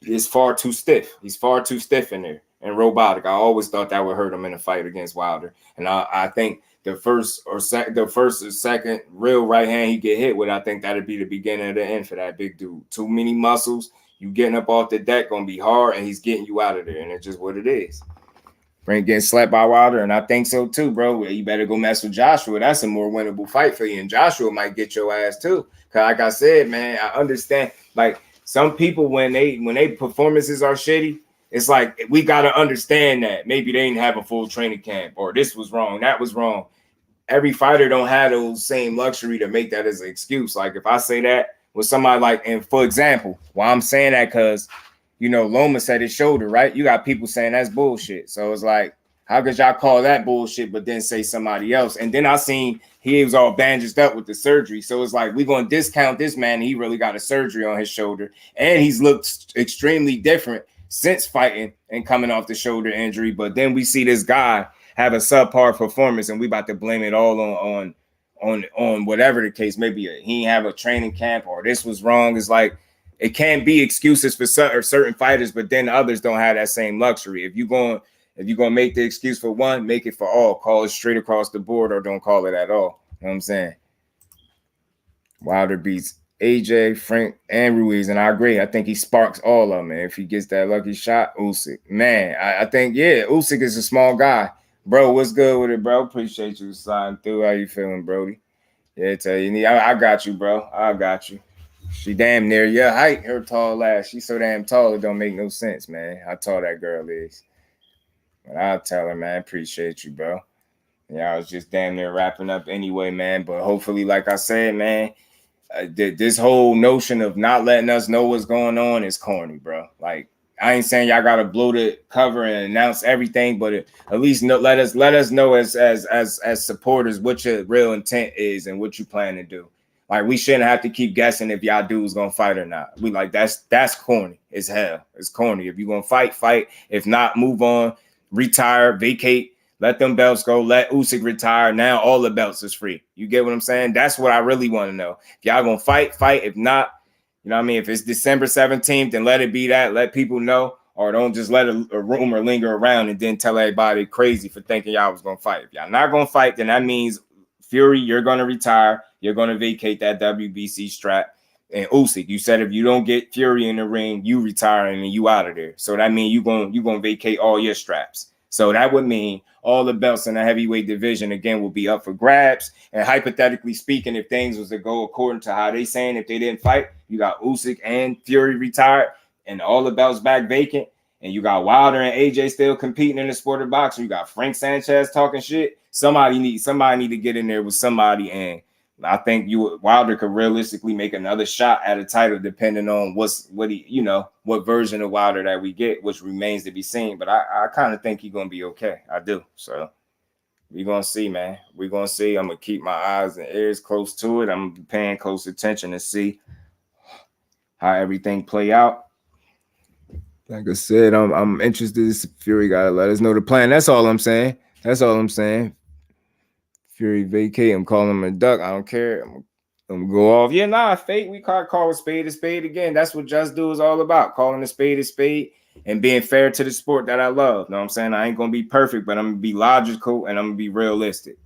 is far too stiff. He's far too stiff in there and robotic. I always thought that would hurt him in a fight against Wilder. And I think the first or second real right hand he get hit with, I think that'd be the beginning of the end for that big dude. Too many muscles. You getting up off the deck gonna be hard, and he's getting you out of there, and it's just what it is. Frank getting slapped by Wilder, and I think so too, bro. You better go mess with Joshua. That's a more winnable fight for you, and Joshua might get your ass too. Cause like I said, man, I understand. Like some people, when they performances are shitty, it's like we gotta understand that maybe they didn't have a full training camp, or this was wrong, that was wrong. Every fighter don't have those same luxury to make that as an excuse. Like if I say that with somebody like, and for example, why I'm saying that because, Loma said his shoulder, right? You got people saying that's bullshit. So it's like, how could y'all call that bullshit, but then say somebody else? And then I seen he was all bandaged up with the surgery. So it's like, we're going to discount this man. He really got a surgery on his shoulder. And he's looked extremely different since fighting and coming off the shoulder injury. But then we see this guy have a subpar performance, and we about to blame it all on whatever the case. Maybe he didn't have a training camp, or this was wrong. It's like it can't be excuses for certain fighters, but then others don't have that same luxury. If you going, If you're gonna make the excuse for one, make it for all. Call it straight across the board, or don't call it at all. You know what I'm saying? Wilder beats AJ, Frank, and Ruiz, and I agree. I think he sparks all of them. Man. If he gets that lucky shot, Usyk, man, I think Usyk is a small guy, bro. What's good with it, bro? Appreciate you sliding through. How you feeling, Brody? Yeah, tell you, I got you, bro. I got you. She damn near your height, her tall ass. She's so damn tall, it don't make no sense, man. How tall that girl is. But I'll tell her, man. Appreciate you, bro. Yeah, I was just damn near wrapping up anyway, man. But hopefully, like I said, man, this whole notion of not letting us know what's going on is corny, bro. Like, I ain't saying y'all gotta blow the cover and announce everything, but at least let us know as supporters what your real intent is and what you plan to do. Like, we shouldn't have to keep guessing if y'all dudes gonna fight or not. We like that's corny as hell. It's corny. If you're gonna fight, fight. If not, move on, retire, vacate. Let them belts go. Let Usyk retire. Now all the belts is free. You get what I'm saying? That's what I really want to know. If y'all gonna fight, fight. If not, you know what I mean? If it's December 17th, then let it be that. Let people know. Or don't just let a rumor linger around and then tell everybody crazy for thinking y'all was gonna fight. If y'all not gonna fight, then that means Fury, you're gonna retire. You're gonna vacate that WBC strap. And Usyk, you said if you don't get Fury in the ring, you retire and you out of there. So that means you gonna vacate all your straps. So that would mean all the belts in the heavyweight division, again, will be up for grabs. And hypothetically speaking, if things was to go according to how they saying, if they didn't fight, you got Usyk and Fury retired and all the belts back vacant. And you got Wilder and AJ still competing in the sport of boxing. You got Frank Sanchez talking shit. Somebody need to get in there with somebody. And I think Wilder could realistically make another shot at a title depending on what version of Wilder that we get, which remains to be seen. But I kind of think he's gonna be okay. I do. So we're gonna see, man. We're gonna see. I'm gonna keep my eyes and ears close to it. I'm paying close attention to see how everything play out. Like I said, I'm interested. Fury gotta let us know the plan. That's all I'm saying. Fury vacate. I'm calling him a duck. I don't care. I'm gonna go off. Yeah, nah, fate. We can't call a spade again. That's what Just Do is all about. Calling a spade and being fair to the sport that I love. Know what I'm saying? I ain't gonna be perfect, but I'm gonna be logical and I'm gonna be realistic.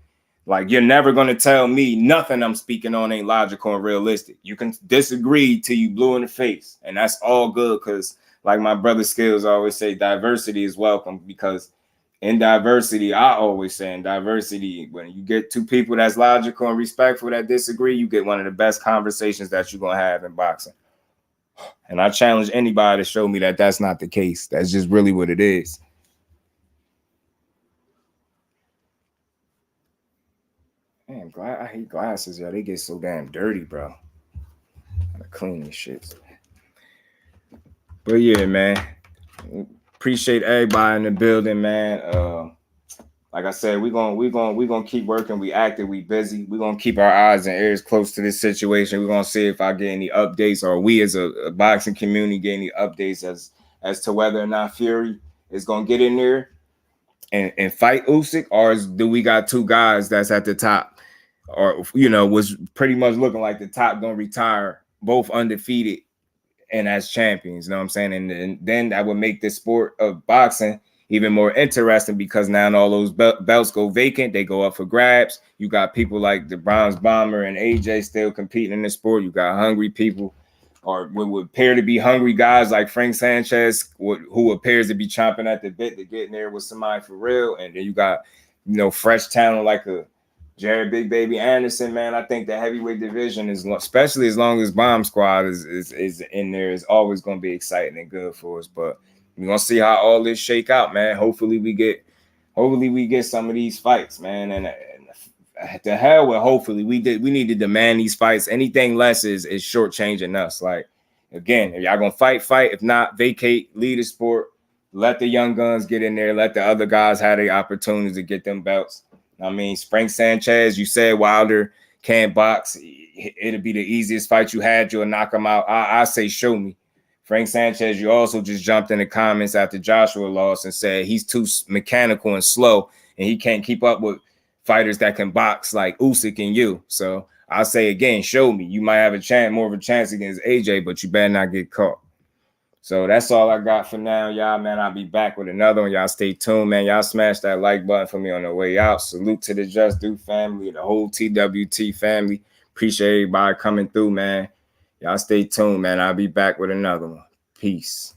Like, you're never gonna tell me nothing I'm speaking on ain't logical and realistic. You can disagree till you blue in the face, and that's all good. Because, like my brother Skills always say, diversity is welcome. Because in diversity, I always say in diversity, when you get two people that's logical and respectful that disagree, you get one of the best conversations that you're going to have in boxing. And I challenge anybody to show me that that's not the case. That's just really what it is. Man, I hate glasses, yo. They get so damn dirty, bro. Gotta clean this shit. But yeah, man. Appreciate everybody in the building, man. Like I said, we're gonna keep working. We active, we busy. We're gonna keep our eyes and ears close to this situation. We're gonna see if I get any updates, or we as a boxing community get any updates as to whether or not Fury is gonna get in there and fight Usyk, or do we got two guys that's at the top, or was pretty much looking like the top gonna retire, both undefeated and as champions, you know what I'm saying? And then that would make the sport of boxing even more interesting, because now all those belts go vacant. They go up for grabs. You got people like the Bronze Bomber and AJ still competing in the sport. You got hungry people, or what would appear to be hungry guys like Frank Sanchez, who appears to be chomping at the bit to get in there with somebody for real. And then you got, fresh talent like a Jared Big Baby Anderson, man. I think the heavyweight division is, especially as long as Bomb Squad is in there, is always going to be exciting and good for us. But we're gonna see how all this shake out, man. Hopefully we get some of these fights, man. And to hell with hopefully. We need to demand these fights. Anything less is shortchanging us. Like, again, if y'all gonna fight. If not, vacate, lead the sport. Let the young guns get in there. Let the other guys have the opportunities to get them belts. I mean, Frank Sanchez, you said Wilder can't box. It'll be the easiest fight you had. You'll knock him out. I say show me. Frank Sanchez, you also just jumped in the comments after Joshua lost and said he's too mechanical and slow, and he can't keep up with fighters that can box like Usyk and you. So I'll say again, show me. You might have more of a chance against AJ, but you better not get caught. So that's all I got for now, y'all, man. I'll be back with another one. Y'all stay tuned, man. Y'all smash that like button for me on the way out. Salute to the Just Do family, the whole TWT family. Appreciate everybody coming through, man. Y'all stay tuned, man. I'll be back with another one. Peace.